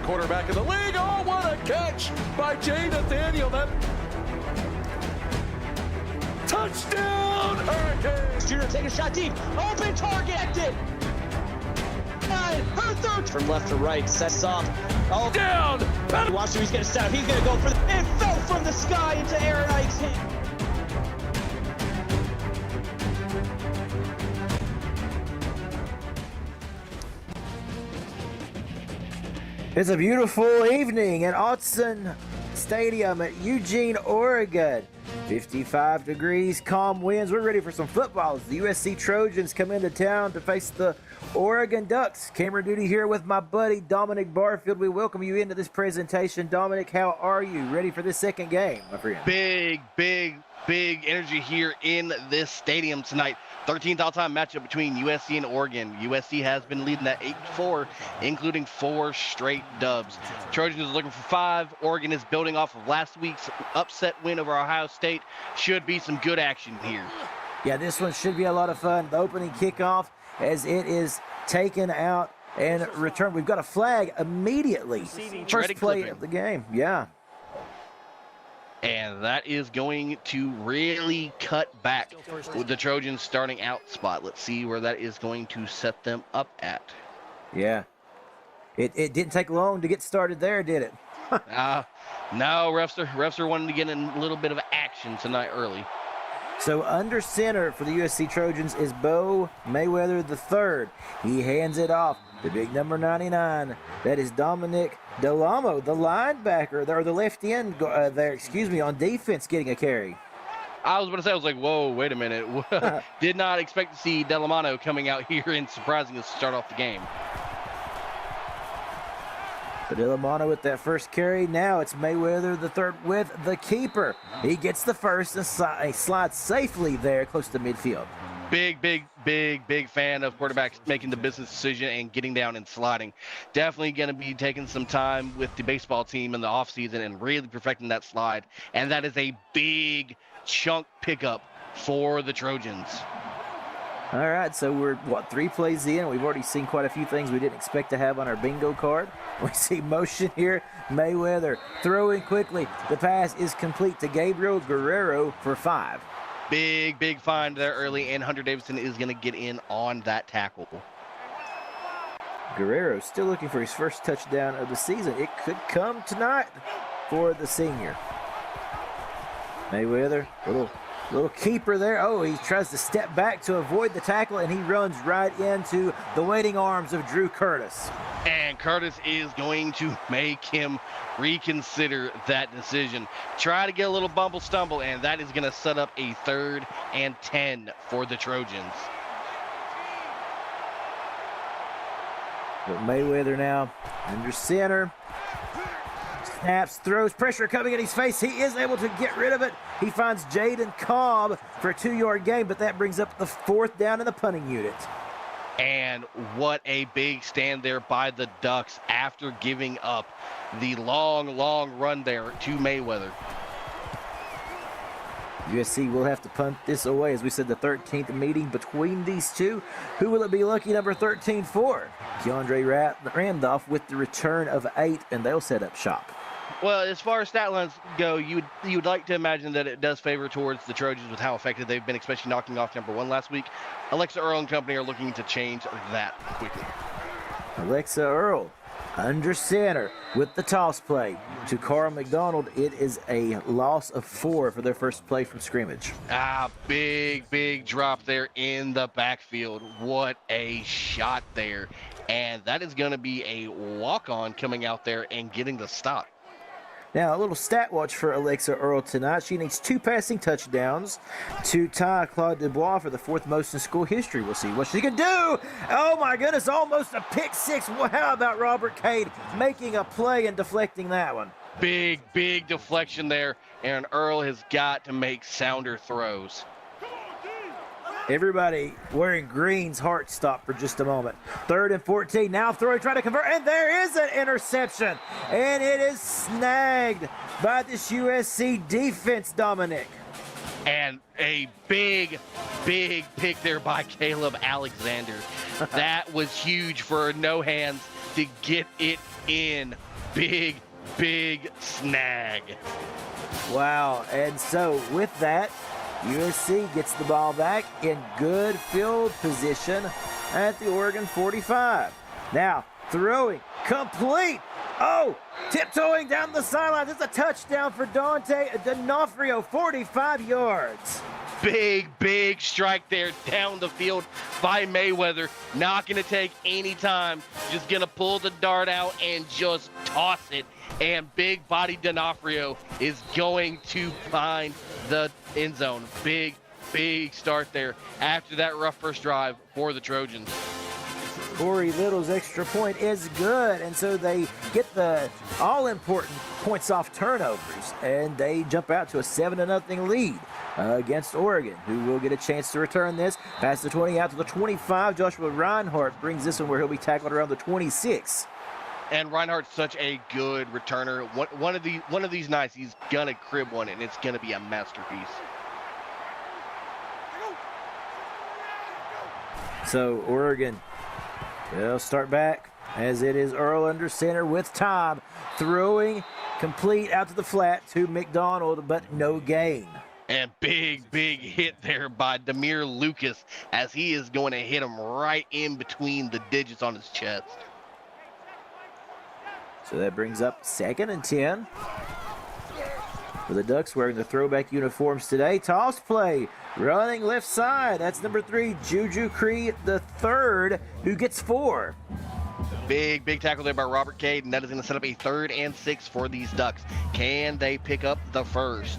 quarterback in the league. Oh, what a catch by Jay Nathaniel. That touchdown, Hurricanes. Junior take a shot deep. Open target. Her third from left to right. Sets off. Oh, Down. watch who he's going to set up. He's going to go for the. It fell from the sky into Aaron Ike's hand. It's a beautiful evening at Autzen Stadium at Eugene, Oregon. 55 degrees, calm winds. We're ready for some football as the USC Trojans come into town to face the Oregon Ducks. Camera duty here with my buddy Dominic Barfield. We welcome you into this presentation. Dominic, how are you? Ready for this second game, my friend? Big energy here in this stadium tonight. 13th all-time matchup between USC and Oregon. USC has been leading that 8-4, including 4 straight dubs. Trojans is looking for 5. Oregon is building off of last week's upset win over Ohio State. Should be some good action here. Yeah, this one should be a lot of fun. The opening kickoff as it is taken out and returned. We've got a flag immediately. First play of the game. Yeah. And that is going to really cut back with the Trojans starting out spot. Let's see where that is going to set them up at. Yeah. It didn't take long to get started there, did it? No, refs are wanting to get in a little bit of action tonight early. So under center for the USC Trojans is Bo Mayweather III. He hands it off to big number 99. That is Dominic Delamo, the linebacker, or the left end on defense, getting a carry. I was going to say, I was like, whoa, wait a minute. Did not expect to see Delamano coming out here and surprising us to start off the game. So Delamano with that first carry. Now it's Mayweather III with the keeper. He gets the first and slides safely there close to midfield. Big fan of quarterbacks making the business decision and getting down and sliding. Definitely going to be taking some time with the baseball team in the offseason and really perfecting that slide. And that is a big chunk pickup for the Trojans. All right, so we're, 3 plays in? We've already seen quite a few things we didn't expect to have on our bingo card. We see motion here. Mayweather throwing quickly. The pass is complete to Gabriel Guerrero for 5. Big find there early, and Hunter Davidson is going to get in on that tackle. Guerrero still looking for his first touchdown of the season. It could come tonight for the senior. Mayweather, little keeper there. Oh, he tries to step back to avoid the tackle, and he runs right into the waiting arms of Drew Curtis. And Curtis is going to make him reconsider that decision. Try to get a little bumble stumble, and that is going to set up a 3rd and 10 for the Trojans. But Mayweather now under center. Snaps, throws, pressure coming in his face. He is able to get rid of it. He finds Jaden Cobb for a 2-yard gain, but that brings up the 4th down in the punting unit. And what a big stand there by the Ducks after giving up the long run there to Mayweather. USC will have to punt this away. As we said, the 13th meeting between these two. Who will it be lucky number 13 for? Keandre Randolph with the return of 8, and they'll set up shop. Well, as far as stat lines go, you'd like to imagine that it does favor towards the Trojans with how effective they've been, especially knocking off number 1 last week. Alexa Earl and company are looking to change that quickly. Alexa Earl under center with the toss play to Carl McDonald. It is a loss of 4 for their first play from scrimmage. Big drop there in the backfield. What a shot there. And that is going to be a walk-on coming out there and getting the stop. Now, a little stat watch for Alexa Earl tonight. She needs 2 passing touchdowns to tie Claude Dubois for the 4th most in school history. We'll see what she can do. Oh, my goodness, almost a pick 6. Well, how about Robert Cade making a play and deflecting that one? Big deflection there. Aaron Earl has got to make sounder throws. Everybody wearing green's heart stop for just a moment. 3rd and 14. Now throwing, trying to convert, and there is an interception. And it is snagged by this USC defense, Dominic. And a big pick there by Caleb Alexander. That was huge for no hands. to get it in. Big snag. Wow, and so with that, USC gets the ball back in good field position at the Oregon 45. Now, throwing, complete. Oh, tiptoeing down the sideline. It's a touchdown for Dante D'Onofrio, 45 yards. Big strike there down the field by Mayweather. Not going to take any time. Just going to pull the dart out and just toss it. And big body D'Onofrio is going to find the end zone. Big start there after that rough first drive for the Trojans. Corey Little's extra point is good, and so they get the all-important points off turnovers, and they jump out to a 7-0 lead against Oregon, who will get a chance to return this. Past the 20 out to the 25. Joshua Reinhardt brings this one where he'll be tackled around the 26. And Reinhardt's such a good returner. One of these nights, he's gonna crib one, and it's gonna be a masterpiece. So Oregon, they'll start back as it is Earl under center with time, throwing complete out to the flat to McDonald, but no gain. And big hit there by Demir Lucas as he is going to hit him right in between the digits on his chest. So that brings up 2nd and 10. For the Ducks wearing the throwback uniforms today. Toss play, running left side. That's number 3, Juju Cree the third, who gets 4. Big tackle there by Robert Cade, and that is going to set up a 3rd and 6 for these Ducks. Can they pick up the first?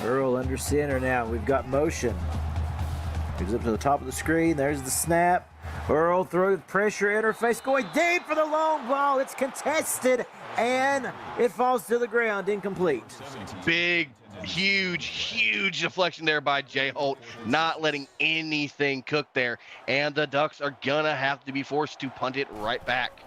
Earl under center now. We've got motion. Goes up to the top of the screen. There's the snap. Earl throws pressure interface going deep for the long ball. It's contested and it falls to the ground, incomplete. Big, huge deflection there by Jay Holt, not letting anything cook there. And the Ducks are gonna have to be forced to punt it right back.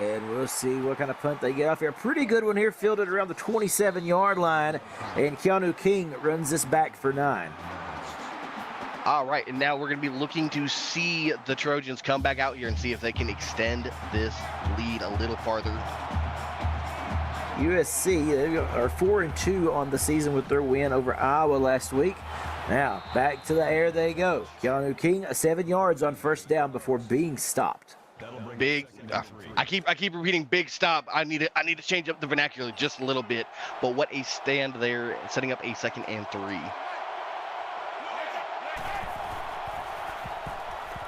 And we'll see what kind of punt they get off here. Pretty good one here, fielded around the 27-yard line. And Keanu King runs this back for 9. All right, and now we're going to be looking to see the Trojans come back out here and see if they can extend this lead a little farther. USC they are 4-2 on the season with their win over Iowa last week. Now, back to the air they go. Keanu King, 7 yards on first down before being stopped. Big, I keep repeating big stop. I need to change up the vernacular just a little bit. But what a stand there, setting up a 2nd and 3.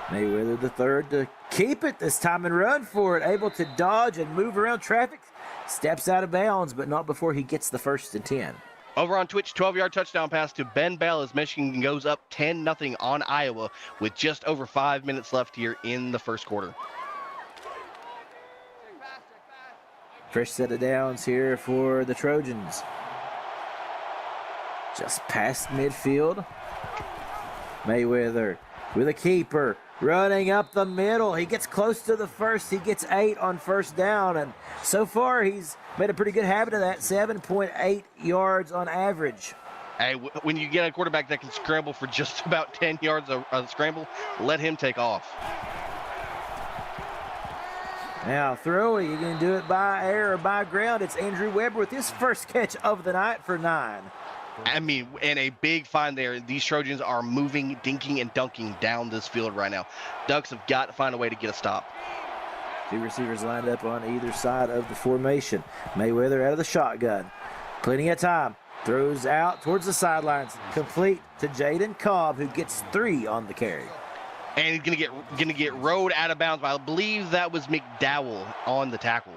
Mayweather the third to keep it this time and run for it. Able to dodge and move around traffic. Steps out of bounds, but not before he gets the 1st and 10. Over on Twitch, 12-yard touchdown pass to Ben Bell as Michigan goes up 10-0 on Iowa with just over 5 minutes left here in the first quarter. Fresh set of downs here for the Trojans. Just past midfield. Mayweather with a keeper. Running up the middle. He gets close to the first. He gets 8 on first down. And so far, he's made a pretty good habit of that. 7.8 yards on average. Hey, when you get a quarterback that can scramble for just about 10 yards of scramble, let him take off. Now throwing, you can do it by air or by ground. It's Andrew Weber with his first catch of the night for 9. I mean, and a big find there. These Trojans are moving, dinking, and dunking down this field right now. Ducks have got to find a way to get a stop. 2 receivers lined up on either side of the formation. Mayweather out of the shotgun. Plenty of time. Throws out towards the sidelines. Complete to Jaden Cobb, who gets 3 on the carry. And he's gonna get rode out of bounds by, I believe that was McDowell on the tackle.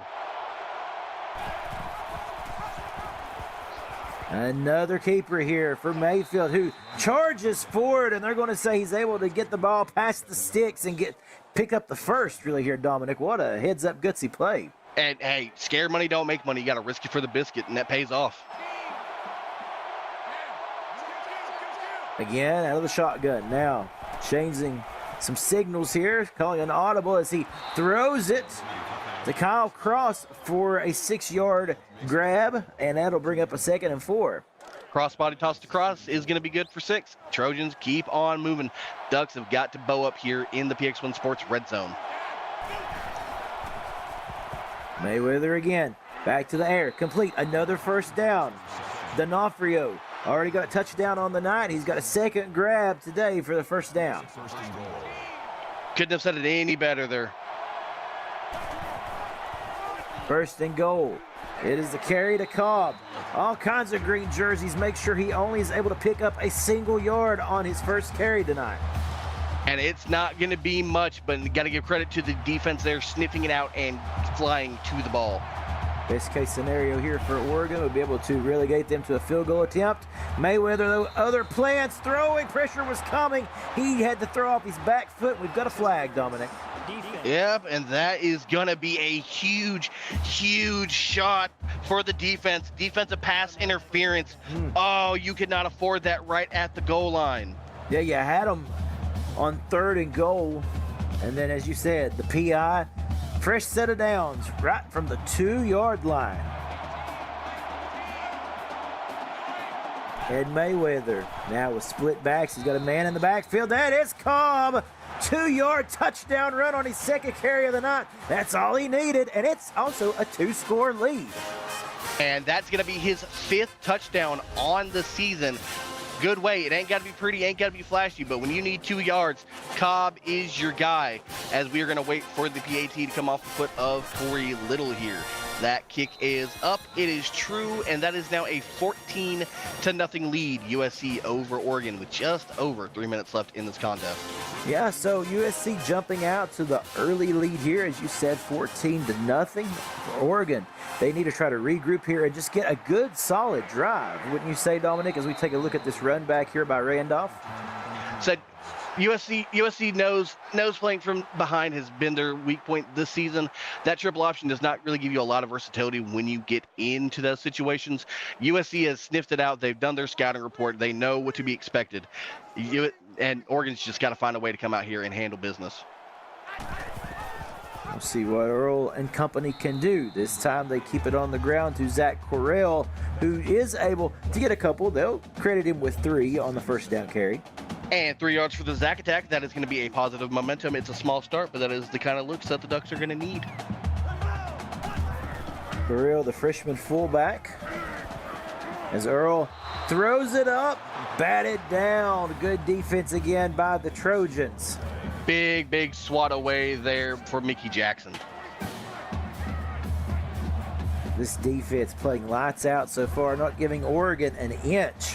Another keeper here for Mayfield, who charges forward, and they're going to say he's able to get the ball past the sticks and pick up the first, really, here, Dominic. What a heads-up, gutsy play. And, hey, scared money don't make money. You got to risk it for the biscuit, and that pays off. Again, out of the shotgun. Now, changing some signals here, calling an audible as he throws it to Kyle Cross for a 6-yard grab, and that'll bring up a 2nd and 4. Crossbody tossed across is going to be good for 6. Trojans keep on moving. Ducks have got to bow up here in the PX1 Sports red zone. Mayweather again. Back to the air. Complete. Another first down. D'Onofrio already got a touchdown on the night. He's got a second grab today for the first down. Couldn't have said it any better there. First and goal. It is the carry to Cobb. All kinds of green jerseys. Make sure he only is able to pick up a single yard on his first carry tonight. And it's not going to be much, but got to give credit to the defense there, sniffing it out and flying to the ball. Best case scenario here for Oregon would be able to relegate them to a field goal attempt. Mayweather, though, other plans, throwing pressure was coming. He had to throw off his back foot. We've got a flag, Dominic. Yep, and that is going to be a huge, huge shot for the defense. Defensive pass interference. Oh, you could not afford that right at the goal line. Yeah, you had him on 3rd and goal. And then, as you said, the PI, fresh set of downs right from the 2-yard line. And Mayweather now with split backs. He's got a man in the backfield. That is Cobb. 2-yard touchdown run on his second carry of the night. That's all he needed, and it's also a 2-score lead. And that's going to be his 5th touchdown on the season. Good way. It ain't got to be pretty, ain't got to be flashy, but when you need 2 yards, Cobb is your guy, as we are going to wait for the PAT to come off the foot of Corey Little here. That kick is up. It is true, and that is now a 14-0 lead, USC over Oregon, with just over 3 minutes left in this contest. Yeah, so USC jumping out to the early lead here, as you said, 14-0 for Oregon. They need to try to regroup here and just get a good, solid drive, wouldn't you say, Dominic, as we take a look at this run back here by Randolph? Said USC knows playing from behind has been their weak point this season. That triple option does not really give you a lot of versatility when you get into those situations. USC has sniffed it out. They've done their scouting report. They know what to be expected. And Oregon's just got to find a way to come out here and handle business. We'll see what Earl and company can do. This time they keep it on the ground to Zach Correll, who is able to get a couple. They'll credit him with 3 on the first down carry. And 3 yards for the Zach attack. That is going to be a positive momentum. It's a small start, but that is the kind of looks that the Ducks are going to need. Correll, the freshman fullback, as Earl throws it up, batted down. Good defense again by the Trojans. Big swat away there for Mickey Jackson. This defense playing lights out so far, not giving Oregon an inch.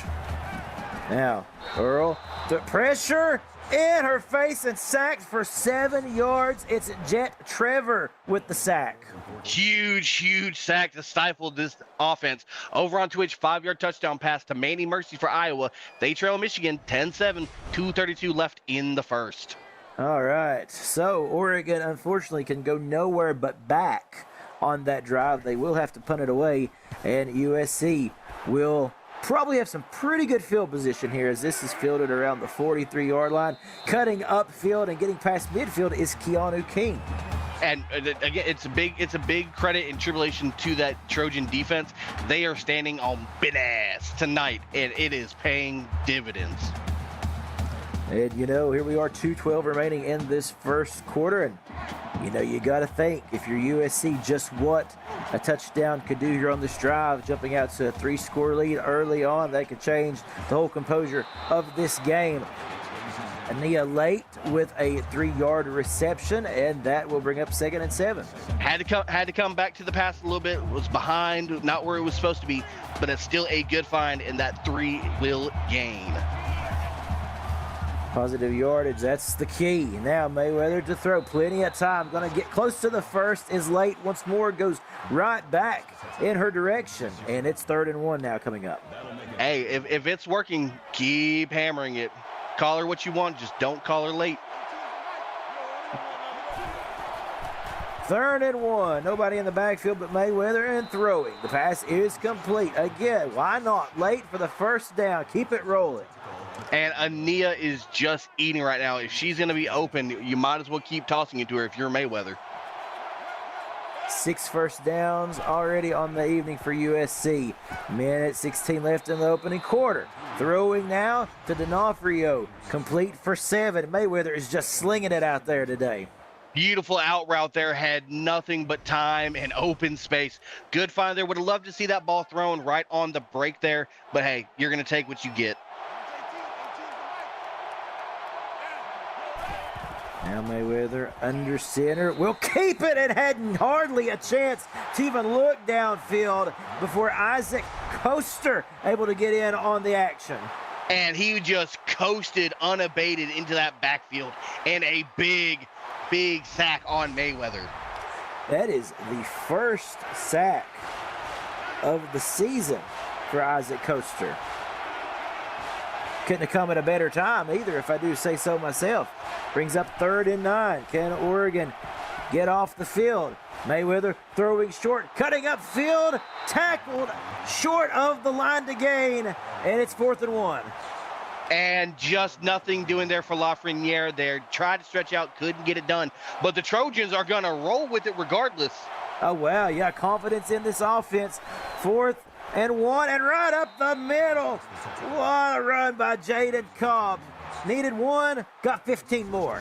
Now, Earl, the pressure in her face and sacked for 7 yards. It's Jet Trevor with the sack. Huge sack to stifle this offense. Over on Twitch, 5-yard touchdown pass to Manny Mercy for Iowa. They trail Michigan 10-7, 2:32 left in the first. All right, so Oregon unfortunately can go nowhere but back on that drive. They will have to punt it away, and USC will probably have some pretty good field position here, as this is fielded around the 43-yard line. Cutting upfield and getting past midfield is Keanu King. And again, it's a big credit and tribulation to that Trojan defense. They are standing on business tonight, and it is paying dividends. And, here we are, 2:12 remaining in this first quarter. And, you got to think, if you're USC, just what a touchdown could do here on this drive, jumping out to a 3-score lead early on. That could change the whole composure of this game. Ania late with a 3-yard reception, and that will bring up 2nd and 7. Had to come back to the pass a little bit. Was behind, not where it was supposed to be, but it's still a good find, and that 3 will gain. Positive yardage, that's the key. Now Mayweather to throw, plenty of time. Going to get close to the first, is late once more, goes right back in her direction. And it's 3rd and 1 now coming up. Hey, if it's working, keep hammering it. Call her what you want, just don't call her late. 3rd and 1, nobody in the backfield but Mayweather, and throwing. The pass is complete. Again, why not? Late for the first down, keep it rolling. And Ania is just eating right now. If she's going to be open, you might as well keep tossing it to her if you're Mayweather. 6 first downs already on the evening for USC. Minute 16 left in the opening quarter. Throwing now to D'Onofrio. Complete for 7. Mayweather is just slinging it out there today. Beautiful out route there, had nothing but time and open space. Good find there. Would have loved to see that ball thrown right on the break there, but hey, you're going to take what you get. Now Mayweather under center will keep it and had hardly a chance to even look downfield before Isaac Coaster able to get in on the action. And he just coasted unabated into that backfield, and a big sack on Mayweather. That is the first sack of the season for Isaac Coaster. Couldn't have come at a better time either, if I do say so myself. Brings up 3rd and 9. Can Oregon get off the field? Mayweather throwing short, cutting upfield, tackled short of the line to gain, and it's 4th and 1. And just nothing doing there for Lafreniere there. Tried to stretch out, couldn't get it done. But the Trojans are going to roll with it regardless. Oh, wow, yeah, confidence in this offense. 4th and 1, and right up the middle. What a run by Jaden Cobb. Needed 1, got 15 more.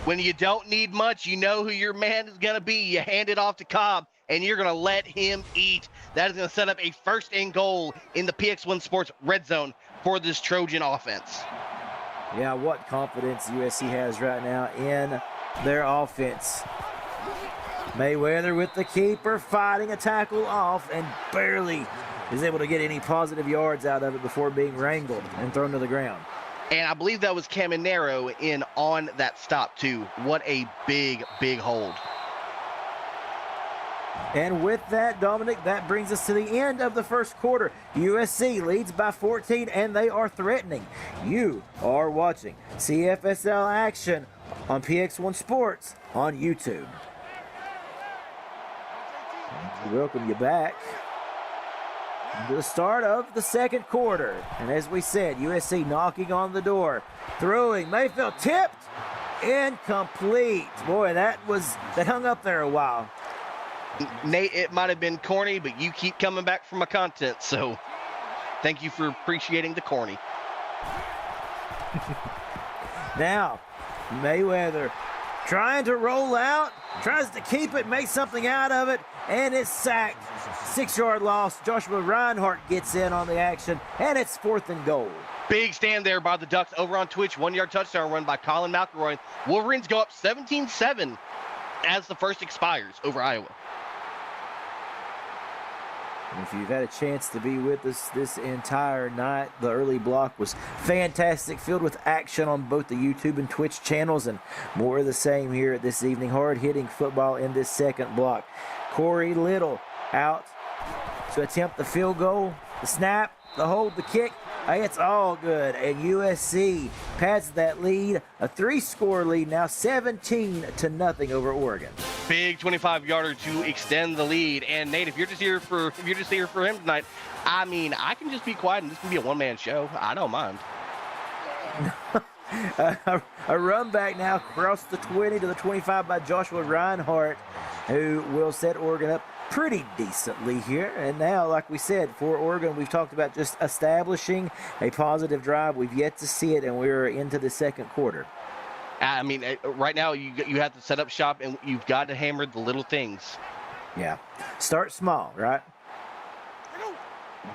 When you don't need much, you know who your man is going to be. You hand it off to Cobb, and you're going to let him eat. That is going to set up a 1st and goal in the PX1 Sports red zone for this Trojan offense. Yeah, what confidence USC has right now in their offense. Mayweather with the keeper, fighting a tackle off, and barely is able to get any positive yards out of it before being wrangled and thrown to the ground. And I believe that was Caminero in on that stop too. What a big hold. And with that, Dominic, that brings us to the end of the first quarter. USC leads by 14, and they are threatening. You are watching CFSL action on PX1 Sports on YouTube. We welcome you back to the start of the second quarter. And as we said, USC knocking on the door. Throwing, Mayfield tipped, incomplete. Boy, that hung up there a while. Nate, it might have been corny, but you keep coming back for my content, so thank you for appreciating the corny. Now, Mayweather trying to roll out, tries to keep it, make something out of it, and it's sacked. 6-yard loss. Joshua Reinhardt gets in on the action, and it's 4th and goal. Big stand there by the Ducks over on Twitch. 1-yard touchdown run by Colin McElroy. Wolverines go up 17-7 as the first expires over Iowa. If you've had a chance to be with us this entire night, the early block was fantastic, filled with action on both the YouTube and Twitch channels, and more of the same here this evening. Hard-hitting football in this second block. Corey Little out to attempt the field goal, the snap, the hold, the kick. Hey, it's all good, and USC pads that lead, a 3-score lead now, 17-0 over Oregon. Big 25-yarder to extend the lead. And Nate, if you're just here for him tonight, I mean, I can just be quiet and this can be a one-man show. I don't mind. A run back now across the 20 to the 25 by Joshua Reinhardt, who will set Oregon up pretty decently here. And now, like we said, for Oregon, we've talked about just establishing a positive drive. We've yet to see it, and we're into the second quarter. I mean, right now you have to set up shop, and you've got to hammer the little things. Yeah. Start small, right?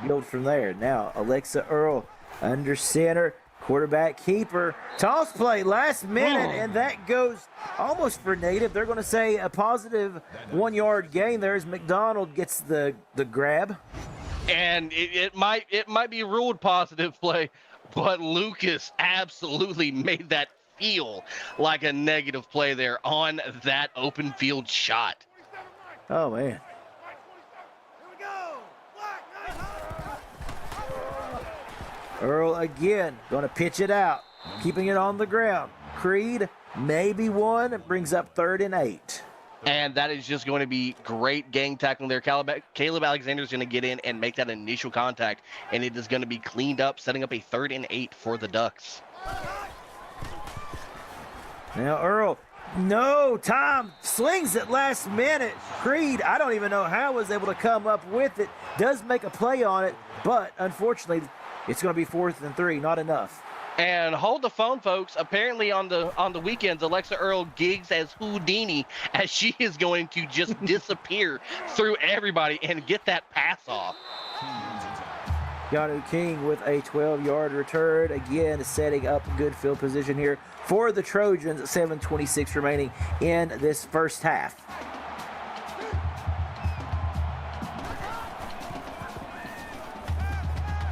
Build from there. Now, Alexa Earl under center. Quarterback keeper. Toss play last minute, and that goes almost for native. They're going to say a positive 1-yard gain there as McDonald gets the grab. And it might be ruled positive play, but Lucas absolutely made that feel like a negative play there on that open field shot. Oh, man. Earl again, going to pitch it out, keeping it on the ground. Creed, maybe one, brings up 3rd and 8. And that is just going to be great gang tackling there. Caleb Alexander's going to get in and make that initial contact, and it is going to be cleaned up, setting up a 3rd and 8 for the Ducks. Now Earl, no time, slings it last minute. Creed, I don't even know how was able to come up with it. Does make a play on it, but unfortunately, it's going to be 4th and 3, not enough. And hold the phone, folks. Apparently on the weekends, Alexa Earl gigs as Houdini, as she is going to just disappear through everybody and get that pass off. Keanu King with a 12-yard return. Again, setting up good field position here for the Trojans. 7:26 remaining in this first half.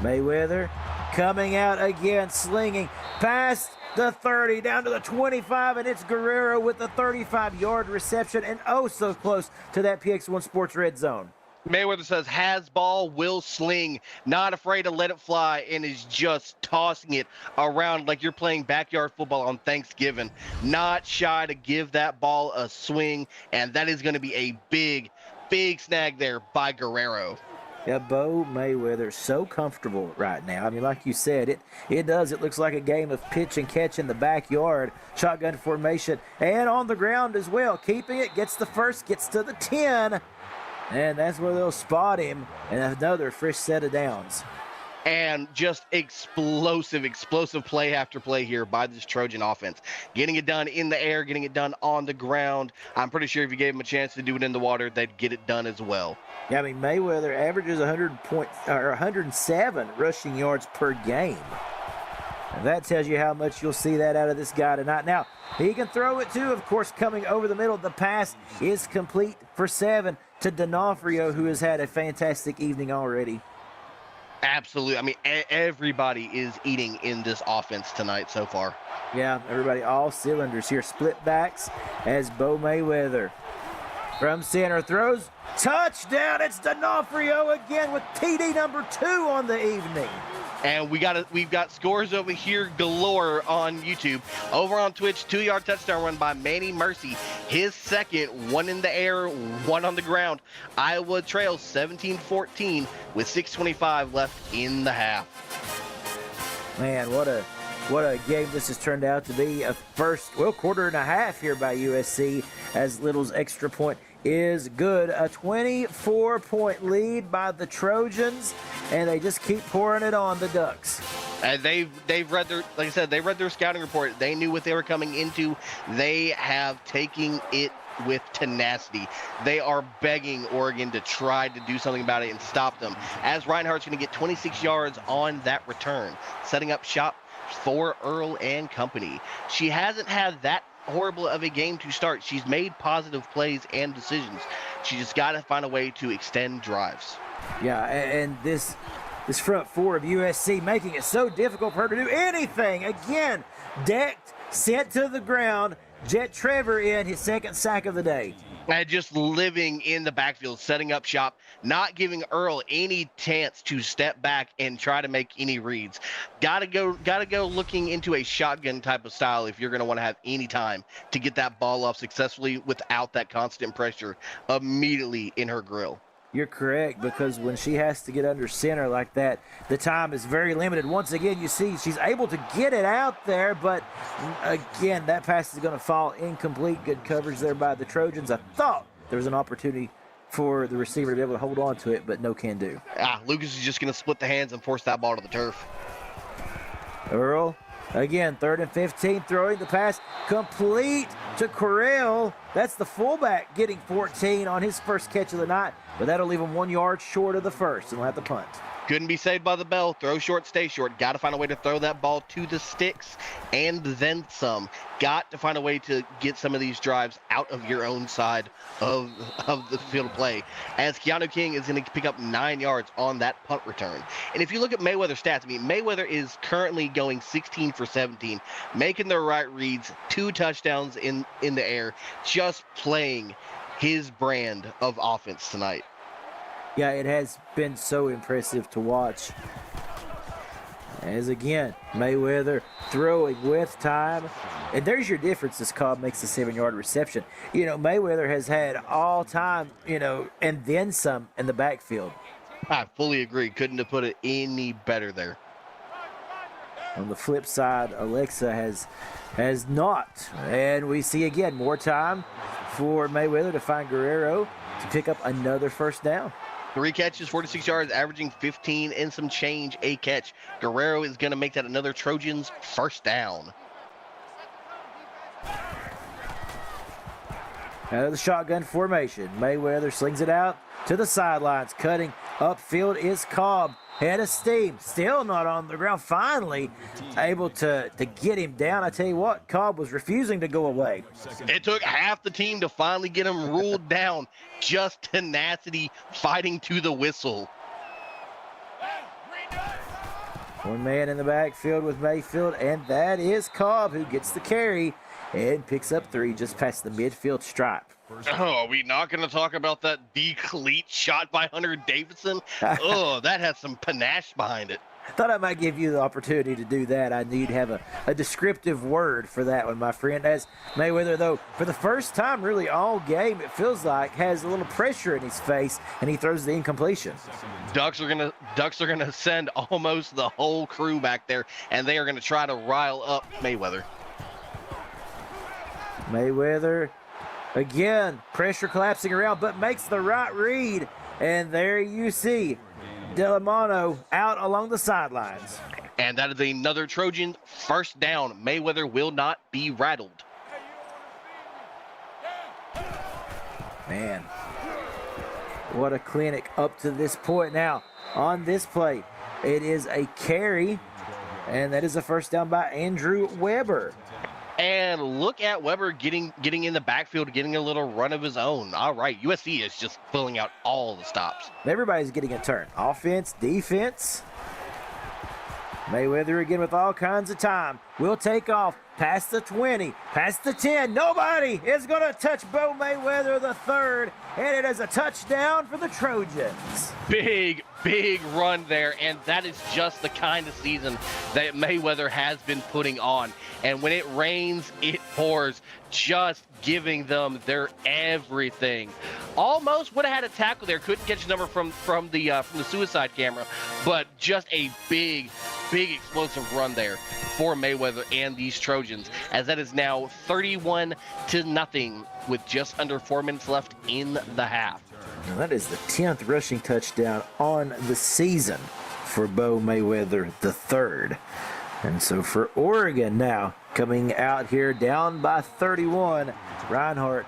Mayweather coming out again, slinging past the 30, down to the 25, and it's Guerrero with the 35-yard reception, and oh so close to that PX1 Sports red zone. Mayweather says, has ball, will sling, not afraid to let it fly, and is just tossing it around like you're playing backyard football on Thanksgiving. Not shy to give that ball a swing, and that is going to be a big, big snag there by Guerrero. Yeah, Bo Mayweather so comfortable right now. I mean, like you said, it looks like a game of pitch and catch in the backyard. Shotgun formation and on the ground as well. Keeping it, gets the first, gets to the 10. And that's where they'll spot him. And another fresh set of downs. And just explosive play after play here by this Trojan offense. Getting it done in the air, getting it done on the ground. I'm pretty sure if you gave them a chance to do it in the water, they'd get it done as well. Yeah, I mean, Mayweather averages 107 rushing yards per game. And that tells you how much you'll see that out of this guy tonight. Now, he can throw it too, of course, coming over the middle. The pass is complete for 7 to D'Onofrio, who has had a fantastic evening already. Absolutely. I mean, everybody is eating in this offense tonight so far. Yeah, everybody, all cylinders here. Split backs as Bo Mayweather from center throws. Touchdown. It's D'Onofrio again with TD number 2 on the evening. And we've got scores over here galore on YouTube. Over on Twitch, 2-yard touchdown run by Manny Mercy. His second, 1 in the air, 1 on the ground. Iowa trails 17-14 with 6:25 left in the half. Man, what a game this has turned out to be. A quarter and a half here by USC, as Little's extra point is good. A 24-point lead by the Trojans, and they just keep pouring it on the Ducks. And they've read their, like I said, they read their scouting report. They knew what they were coming into. They have taken it with tenacity. They are begging Oregon to try to do something about it and stop them, as Reinhardt's going to get 26 yards on that return, setting up shop for Earl and company. She hasn't had that horrible of a game to start. She's made positive plays and decisions. She just got to find a way to extend drives. Yeah, and this front four of USC making it so difficult for her to do anything. Again, decked, sent to the ground. Jet Trevor in his second sack of the day. And just living in the backfield, setting up shop, not giving Earl any chance to step back and try to make any reads. Gotta go looking into a shotgun type of style if you're going to want to have any time to get that ball off successfully without that constant pressure immediately in her grill. You're correct, because when she has to get under center like that, the time is very limited. Once again, you see she's able to get it out there, but again, that pass is going to fall incomplete. Good coverage there by the Trojans. I thought there was an opportunity for the receiver to be able to hold on to it, but no can do. Lucas is just going to split the hands and force that ball to the turf. Earl, again, 3rd and 15, throwing the pass complete to Correll. That's the fullback getting 14 on his first catch of the night, but that'll leave him 1 yard short of the first, and we'll have to punt. Couldn't be saved by the bell. Throw short, stay short. Got to find a way to throw that ball to the sticks and then some. Got to find a way to get some of these drives out of your own side of the field of play, as Keanu King is going to pick up 9 yards on that punt return. And if you look at Mayweather's stats, I mean, Mayweather is currently going 16 for 17, making the right reads, 2 touchdowns in the air, just playing his brand of offense tonight. Yeah, it has been so impressive to watch. As again, Mayweather throwing with time. And there's your difference as Cobb makes the 7-yard reception. You know, Mayweather has had all time, and then some in the backfield. I fully agree. Couldn't have put it any better there. On the flip side, Alexa has not. And we see again more time for Mayweather to find Guerrero to pick up another first down. 3 catches, 46 yards, averaging 15 and some change a catch. Guerrero is going to make that another Trojans first down. Out of the shotgun formation, Mayweather slings it out to the sidelines. Cutting upfield is Cobb. Head of steam, still not on the ground. Finally able to get him down. I tell you what, Cobb was refusing to go away. It took half the team to finally get him ruled down. Just tenacity, fighting to the whistle. One man in the backfield with Mayfield, and that is Cobb, who gets the carry and picks up 3 just past the midfield stripe. Oh, are we not going to talk about that decleat shot by Hunter Davidson? Oh, that has some panache behind it. I thought I might give you the opportunity to do that. I need to have a descriptive word for that one, my friend. As Mayweather, though, for the first time really all game, it feels like, has a little pressure in his face, and he throws the incompletion. Ducks are gonna send almost the whole crew back there, and they are going to try to rile up Mayweather. Mayweather, again, pressure collapsing around, but makes the right read. And there you see Delamano out along the sidelines. And that is another Trojan first down. Mayweather will not be rattled. Man, what a clinic up to this point. Now, on this play, it is a carry, and that is a first down by Andrew Weber. And look at Weber getting in the backfield, getting a little run of his own. All right, USC is just filling out all the stops. Everybody's getting a turn. Offense, defense. Mayweather again with all kinds of time. Will take off past the 20, past the 10. Nobody is going to touch Bo Mayweather the third, and it is a touchdown for the Trojans. Big run there, and that is just the kind of season that Mayweather has been putting on. And when it rains, it pours, just giving them their everything. Almost would have had a tackle there, couldn't catch the number from the suicide camera, but just a big explosive run there for Mayweather and these Trojans, as that is now 31-0 with just under 4 minutes left in the half. Now that is the 10th rushing touchdown on the season for Bo Mayweather III. And so for Oregon now, coming out here down by 31, Reinhardt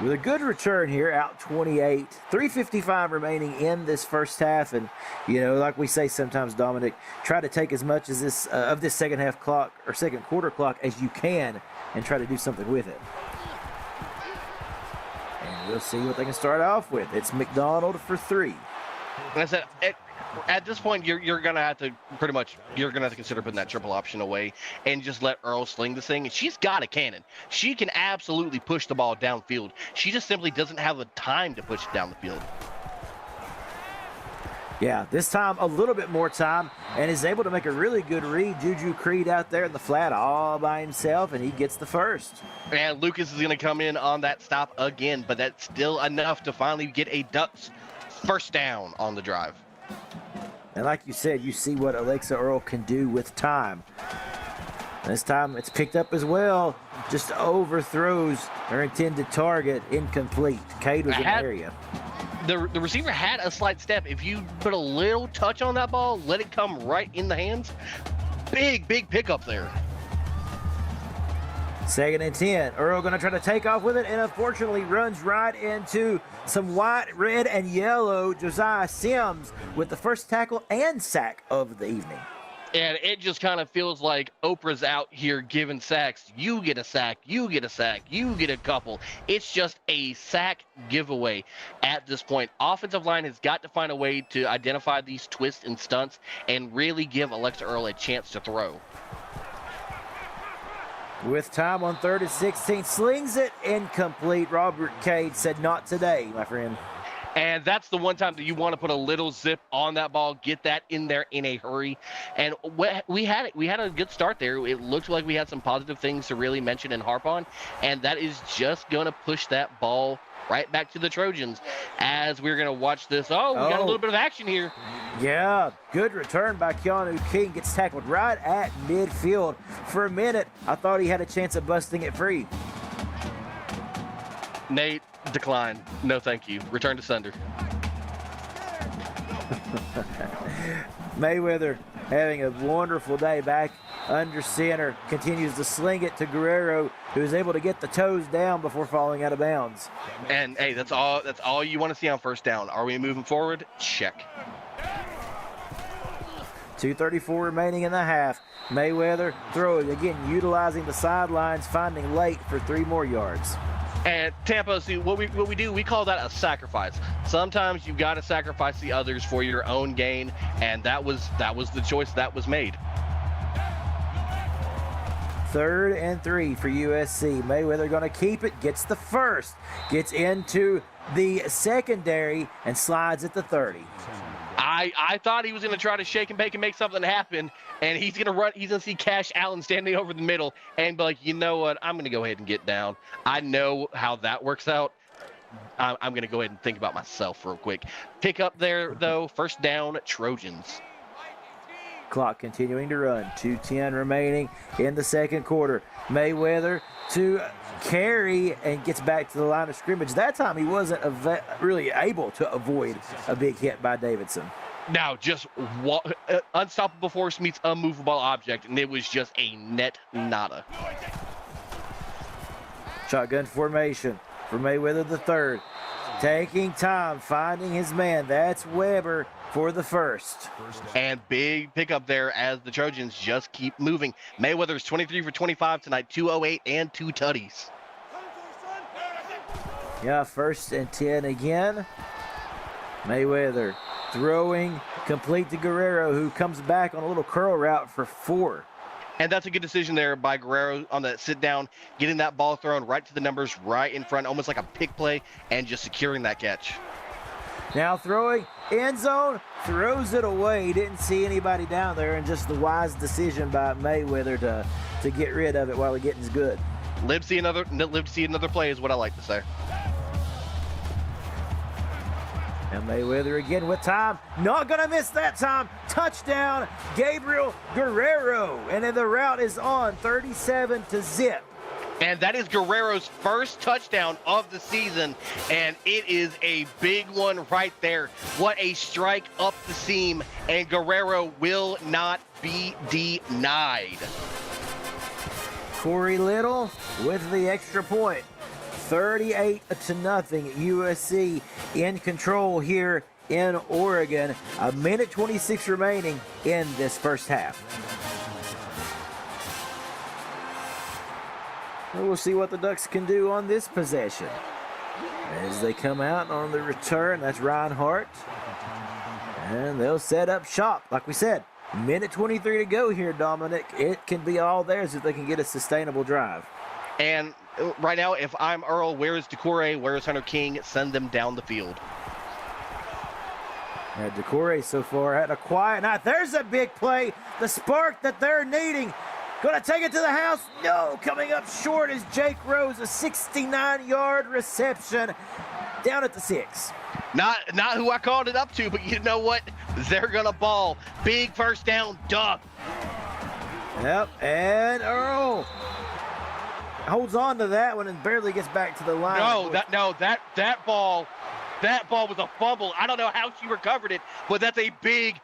with a good return here, out 28, 3:55 remaining in this first half. And, you know, like we say sometimes, Dominic, try to take as much as this of this second half clock or second quarter clock as you can and try to do something with it. And we'll see what they can start off with. It's McDonald for 3. Like I said, at this point, you're gonna have to consider putting that triple option away and just let Earl sling this thing. And she's got a cannon. She can absolutely push the ball downfield. She just simply doesn't have the time to push it down the field. Yeah, this time a little bit more time, and is able to make a really good read. Juju Creed out there in the flat all by himself, and he gets the first. And Lucas is going to come in on that stop again, but that's still enough to finally get a Ducks first down on the drive. And like you said, you see what Alexa Earl can do with time. This time it's picked up as well. Just overthrows her intended target, incomplete. Cade was in the area. The receiver had a slight step. If you put a little touch on that ball, let it come right in the hands. Big pickup there. 2nd and 10. Earl going to try to take off with it, and unfortunately runs right into some white, red, and yellow Josiah Sims with the first tackle and sack of the evening. And it just kind of feels like Oprah's out here giving sacks. You get a sack, you get a sack, you get a couple. It's just a sack giveaway at this point. Offensive line has got to find a way to identify these twists and stunts and really give Alexa Earl a chance to throw. With time on 3rd and 16, slings it incomplete. Robert Cade said, "Not today, my friend." And that's the one time that you want to put a little zip on that ball, get that in there in a hurry. And we had a good start there. It looked like we had some positive things to really mention and harp on, and that is just going to push that ball right back to the Trojans as we're going to watch this. We got a little bit of action here. Yeah, good return by Keanu King. Gets tackled right at midfield. For a minute, I thought he had a chance of busting it free. Nate, decline. No, thank you. Return to sender. Mayweather having a wonderful day back under center. Continues to sling it to Guerrero, who is able to get the toes down before falling out of bounds. And hey, that's all you want to see on first down. Are we moving forward? Check. 2:34 remaining in the half. Mayweather throwing again, utilizing the sidelines, finding late for 3 more yards. And Tampa, see what we do, we call that a sacrifice. Sometimes you've got to sacrifice the others for your own gain, and that was the choice that was made. 3rd and 3 for USC. Mayweather going to keep it, gets the first, gets into the secondary, and slides at the 30. I thought he was going to try to shake and bake and make something happen, and he's going to run. He's going to see Cash Allen standing over the middle and be like, you know what? I'm going to go ahead and get down. I know how that works out. I'm going to go ahead and think about myself real quick. Pick up there, though. First down, Trojans. Clock continuing to run. 2:10 remaining in the second quarter. Mayweather to carry and gets back to the line of scrimmage. That time he wasn't really able to avoid a big hit by Davidson. Now, just unstoppable force meets unmovable object, and it was just a net nada. Shotgun formation for Mayweather the third. Taking time, finding his man. That's Weber for the first. And big pickup there as the Trojans just keep moving. Mayweather's 23 for 25 tonight, 208 and 2 tutties. Yeah, 1st and 10 again. Mayweather throwing complete to Guerrero, who comes back on a little curl route for 4. And that's a good decision there by Guerrero on that sit down, getting that ball thrown right to the numbers right in front, almost like a pick play, and just securing that catch. Now throwing, end zone, throws it away. Didn't see anybody down there, and just the wise decision by Mayweather to get rid of it while the getting's good. Live to see another play is what I like to say. And Mayweather again with time. Not going to miss that time. Touchdown, Gabriel Guerrero. And then the route is on 37-0. And that is Guerrero's first touchdown of the season. And it is a big one right there. What a strike up the seam. And Guerrero will not be denied. Corey Little with the extra point. 38-0. USC in control here in Oregon. 1:26 remaining in this first half. We'll see what the Ducks can do on this possession. As they come out on the return, that's Reinhardt. And they'll set up shop. Like we said, 1:23 to go here, Dominic. It can be all theirs if they can get a sustainable drive. And right now, if I'm Earl, where is Decore? Where is Hunter King? Send them down the field. Decore so far had a quiet night. There's a big play. The spark that they're needing. Going to take it to the house. No, coming up short is Jake Rose. A 69-yard reception down at the 6. Not who I called it up to, but you know what? They're going to ball. Big first down, Duck. Yep, and Earl holds on to that one and barely gets back to the line. That ball was a fumble. I don't know how she recovered it, but that's a big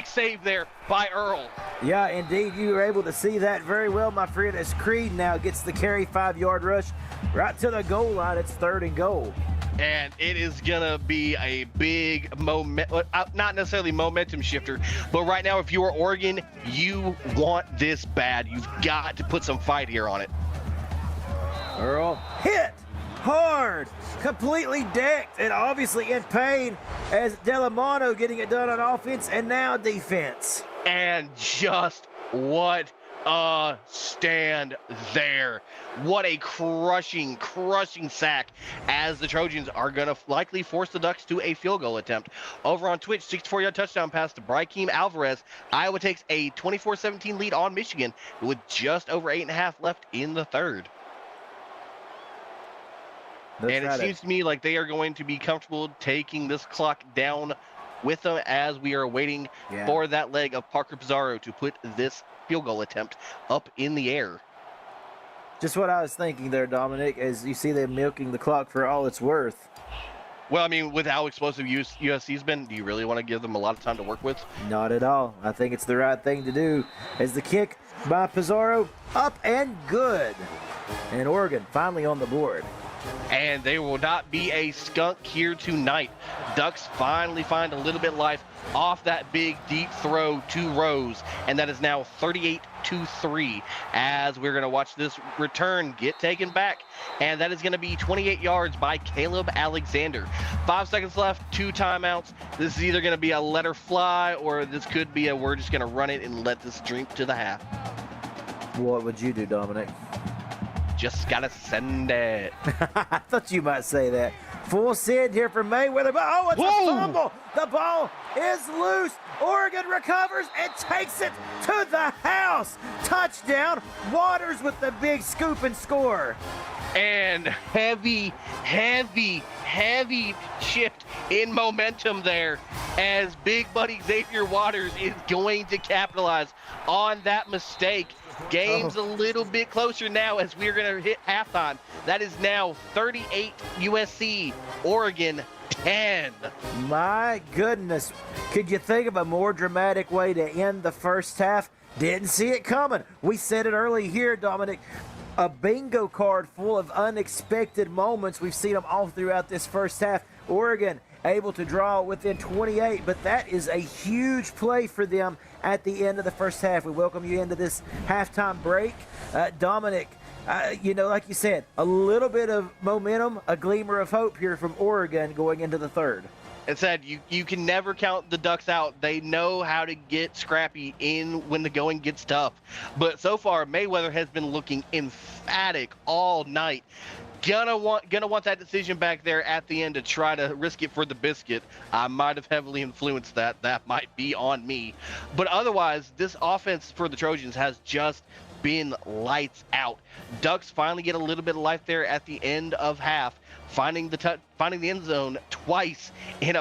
save there by Earl. Yeah, indeed, you were able to see that very well, my friend, as Creed now gets the carry, 5-yard rush right to the goal line. It's 3rd and goal. And it is going to be a big not necessarily momentum shifter, but right now, if you are Oregon, you want this bad. You've got to put some fight here on it. Earl hit hard, completely decked, and obviously in pain as Delamano getting it done on offense and now defense. And just what a stand there. What a crushing sack as the Trojans are going to likely force the Ducks to a field goal attempt. Over on Twitch, 64-yard touchdown pass to Brykeem Alvarez. Iowa takes a 24-17 lead on Michigan with just over 8.5 left in the third. And it seems to me like they are going to be comfortable taking this clock down with them as we are waiting for that leg of Parker Pizarro to put this field goal attempt up in the air. Just what I was thinking there, Dominic, as you see them milking the clock for all it's worth. Well, I mean, with how explosive USC's been, do you really want to give them a lot of time to work with? Not at all. I think it's the right thing to do. As the kick by Pizarro, up and good. And Oregon finally on the board. And they will not be a skunk here tonight. Ducks finally find a little bit of life off that big deep throw to Rose, and that is now 38-3 as we're going to watch this return get taken back, and that is going to be 28 yards by Caleb Alexander. 5 seconds left, 2 timeouts. This is either going to be a let her fly, or this could be a we're just going to run it and let this drink to the half. What would you do, Dominic? Just gotta send it. I thought you might say that. Full send here from Mayweather. But oh, it's a fumble. The ball is loose. Oregon recovers and takes it to the house. Touchdown. Waters with the big scoop and score. And heavy shift in momentum there as big buddy Xavier Waters is going to capitalize on that mistake. Game's a little bit closer now as we're going to hit halftime. That is now 38 USC, Oregon 10. My goodness. Could you think of a more dramatic way to end the first half? Didn't see it coming. We said it early here, Dominic. A bingo card full of unexpected moments. We've seen them all throughout this first half. Oregon able to draw within 28, but that is a huge play for them at the end of the first half. We welcome you into this halftime break. Dominic, like you said, a little bit of momentum, a gleamer of hope here from Oregon going into the third. It said you can never count the Ducks out. They know how to get scrappy in when the going gets tough. But so far, Mayweather has been looking emphatic all night. Gonna want that decision back there at the end to try to risk it for the biscuit. I might have heavily influenced that. That might be on me. But otherwise, this offense for the Trojans has just been lights out. Ducks finally get a little bit of life there at the end of half, finding the end zone twice in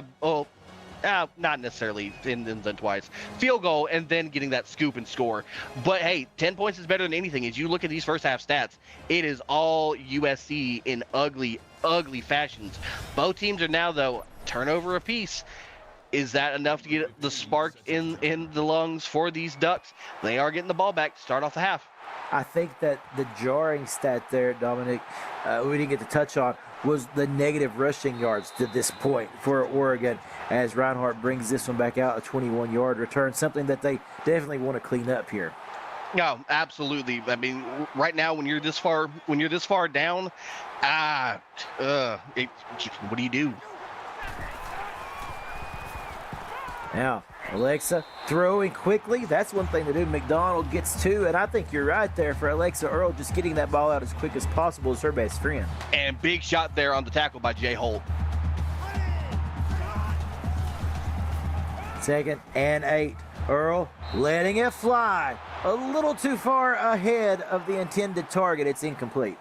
not necessarily in the end zone twice, field goal, and then getting that scoop and score. But hey, 10 points is better than anything. As you look at these first half stats, it is all USC in ugly fashions. Both teams are now, though, turnover apiece. Is that enough to get the spark in the lungs for these Ducks? They are getting the ball back to start off the half. I think that the jarring stat there, Dominic, we didn't get to touch on, was the negative rushing yards to this point for Oregon as Reinhardt brings this one back out, a 21-yard return, something that they definitely want to clean up here. No, absolutely. I mean, right now when you're this far down, what do you do? Now, Alexa throwing quickly. That's one thing to do. McDonald gets 2, and I think you're right there for Alexa Earl, just getting that ball out as quick as possible is her best friend. And big shot there on the tackle by Jay Holt. 2nd and 8. Earl letting it fly. A little too far ahead of the intended target. It's incomplete.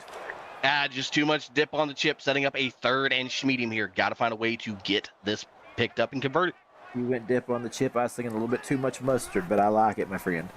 Just too much dip on the chip, setting up a 3rd and medium here. Got to find a way to get this picked up and converted. You went dip on the chip. I was thinking a little bit too much mustard, but I like it, my friend.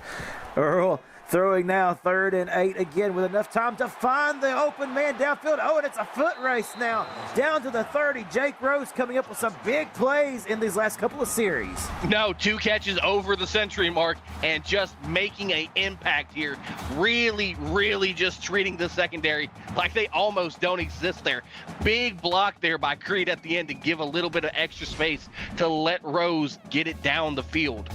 Earl throwing now 3rd and 8 again with enough time to find the open man downfield. Oh, and it's a foot race now down to the 30. Jake Rose coming up with some big plays in these last couple of series. No, 2 catches over the century mark and just making an impact here. Really just treating the secondary like they almost don't exist there. Big block there by Creed at the end to give a little bit of extra space to let Rose get it down the field.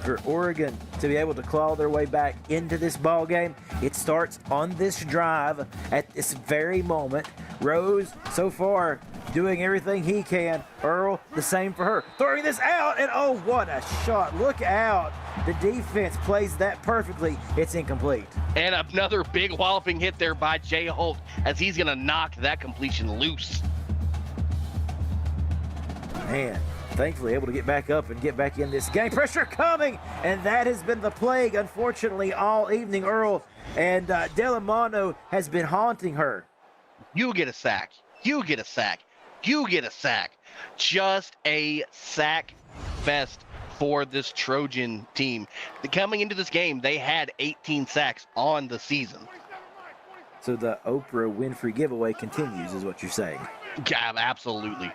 For Oregon to be able to claw their way back into this ball game, it starts on this drive at this very moment. Rose, so far, doing everything he can. Earl, the same for her. Throwing this out, and oh, what a shot. Look out. The defense plays that perfectly. It's incomplete. And another big walloping hit there by Jay Holt as he's going to knock that completion loose. Man. Thankfully able to get back up and get back in this game. Pressure coming, and that has been the plague, unfortunately, all evening. Earl and Delamano has been haunting her. You get a sack. You get a sack. You get a sack. Just a sack fest for this Trojan team. Coming into this game, they had 18 sacks on the season. So the Oprah Winfrey giveaway continues, is what you're saying. Yeah, absolutely.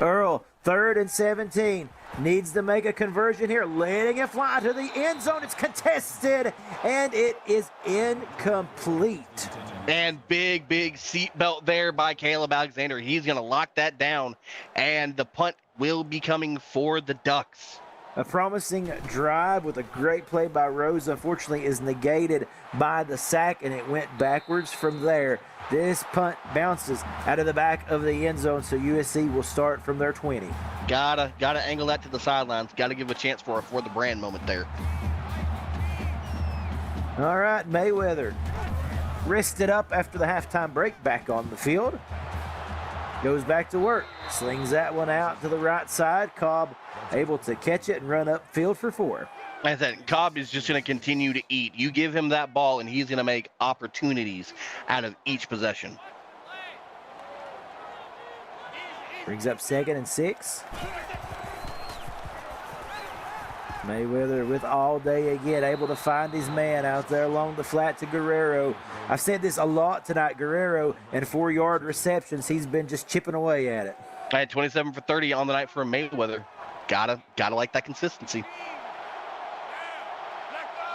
Earl, 3rd and 17. Needs to make a conversion here. Letting it fly to the end zone. It's contested, and it is incomplete. And big seatbelt there by Caleb Alexander. He's going to lock that down, and the punt will be coming for the Ducks. A promising drive with a great play by Rose, unfortunately, is negated by the sack, and it went backwards from there. This punt bounces out of the back of the end zone, so USC will start from their 20. Gotta angle that to the sidelines. Gotta give a chance for the brand moment there. All right, Mayweather rested up after the halftime break, back on the field. Goes back to work, slings that one out to the right side. Cobb able to catch it and run upfield for 4. Like I said, Cobb is just going to continue to eat. You give him that ball, and he's going to make opportunities out of each possession. Brings up 2nd and 6. Mayweather with all day again, able to find his man out there along the flat to Guerrero. I've said this a lot tonight. Guerrero and 4-yard receptions. He's been just chipping away at it. I had 27 for 30 on the night for Mayweather. Gotta like that consistency.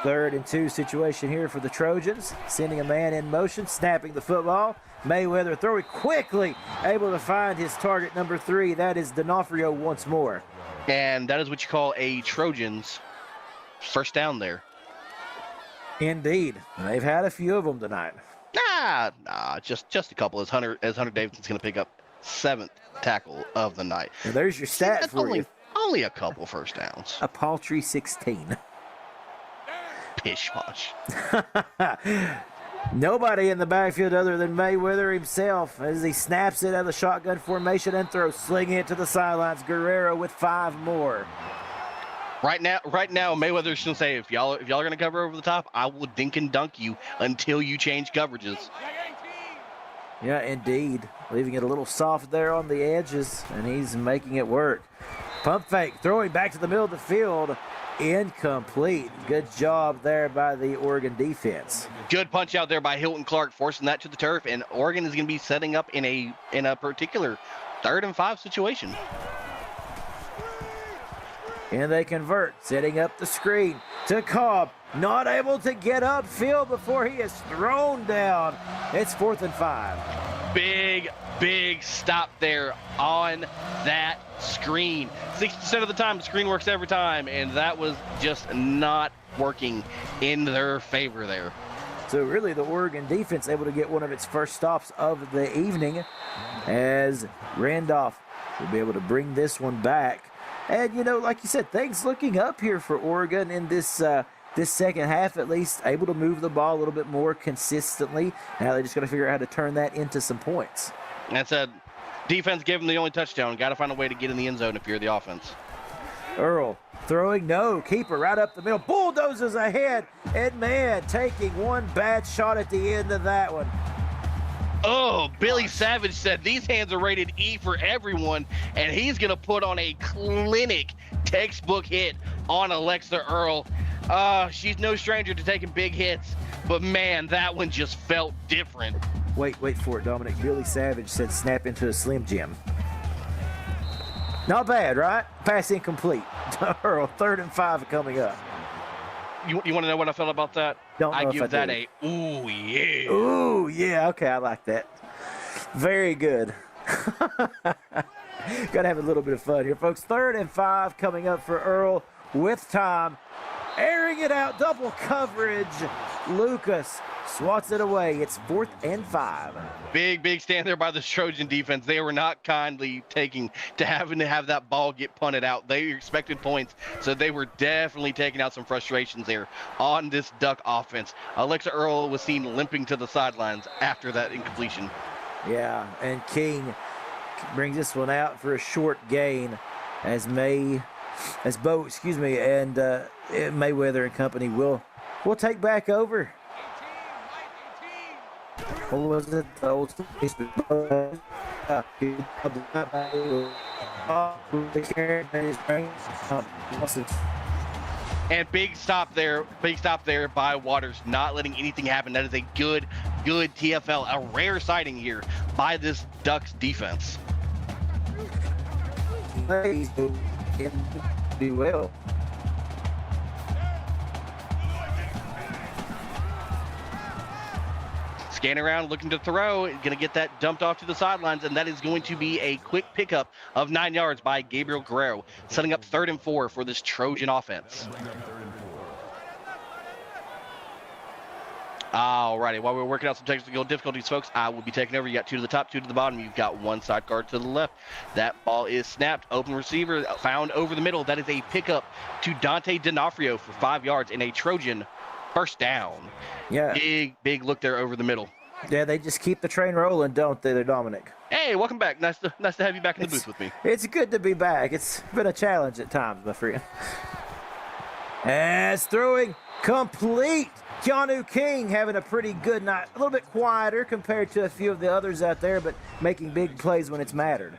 3rd and 2 situation here for the Trojans. Sending a man in motion, snapping the football. Mayweather throwing quickly, able to find his target number 3. That is D'Onofrio once more. And that is what you call a Trojans first down there. Indeed. They've had a few of them tonight. Nah, just a couple. As Hunter Davidson's going to pick up 7th tackle of the night. And there's your stat That's for you. Only a couple first downs. A paltry 16. Pish posh. Nobody in the backfield other than Mayweather himself as he snaps it out of the shotgun formation and throws, slinging it to the sidelines. Guerrero with 5 more. Right now, Mayweather's gonna say, if y'all are gonna cover over the top, I will dink and dunk you until you change coverages. Yeah, indeed. Leaving it a little soft there on the edges, and he's making it work. Pump fake, throwing back to the middle of the field. Incomplete. Good job there by the Oregon defense. Good punch out there by Hilton Clark, forcing that to the turf, and Oregon is going to be setting up in a particular 3rd and 5 situation. And they convert, setting up the screen to Cobb. Not able to get upfield before he is thrown down. It's 4th and 5. Big stop there on that screen. 60% of the time, the screen works every time, and that was just not working in their favor there. So really the Oregon defense able to get one of its first stops of the evening as Randolph will be able to bring this one back. And, like you said, things looking up here for Oregon in this this second half, at least, able to move the ball a little bit more consistently. Now they're just going to figure out how to turn that into some points. That's a defense gave them the only touchdown. Got to find a way to get in the end zone if you're the offense. Earl throwing, no, keeper right up the middle, bulldozes ahead, and man, taking one bad shot at the end of that one. Oh, Billy Savage said these hands are rated E for everyone, and he's going to put on a clinic textbook hit on Alexa Earl. She's no stranger to taking big hits, but man, that one just felt different. Wait for it, Dominic. Billy Savage said snap into a Slim Jim. Not bad, right? Pass incomplete. Earl, 3rd and 5 coming up. You want to know what I felt about that? I give that a ooh yeah. Ooh yeah. Okay, I like that. Very good. Gotta have a little bit of fun here, folks. 3rd and 5 coming up for Earl with time. Airing it out, double coverage. Lucas swats it away. It's 4th and 5. Big stand there by the Trojan defense. They were not kindly taking to having to have that ball get punted out. They expected points, so they were definitely taking out some frustrations there on this Duck offense. Alexa Earl was seen limping to the sidelines after that incompletion. Yeah, and King brings this one out for a short gain as Mayweather and company will take back over. What was it? The old And big stop there by Waters, not letting anything happen. That is a good TFL, a rare sighting here by this Ducks defense. Do well. Scanning around, looking to throw, going to get that dumped off to the sidelines, and that is going to be a quick pickup of 9 yards by Gabriel Guerrero, setting up 3rd and 4 for this Trojan offense. Alrighty, while we're working out some technical difficulties, folks, I will be taking over. You got 2 to the top, 2 to the bottom. You've got 1 side guard to the left. That ball is snapped. Open receiver found over the middle. That is a pickup to Dante D'Onofrio for 5 yards in a Trojan first down. Yeah. Big look there over the middle. Yeah, they just keep the train rolling, don't they, Dominic? Hey, welcome back. Nice to have you back in the booth with me. It's good to be back. It's been a challenge at times, my friend. As throwing complete. Keanu King having a pretty good night. A little bit quieter compared to a few of the others out there, but making big plays when it's mattered.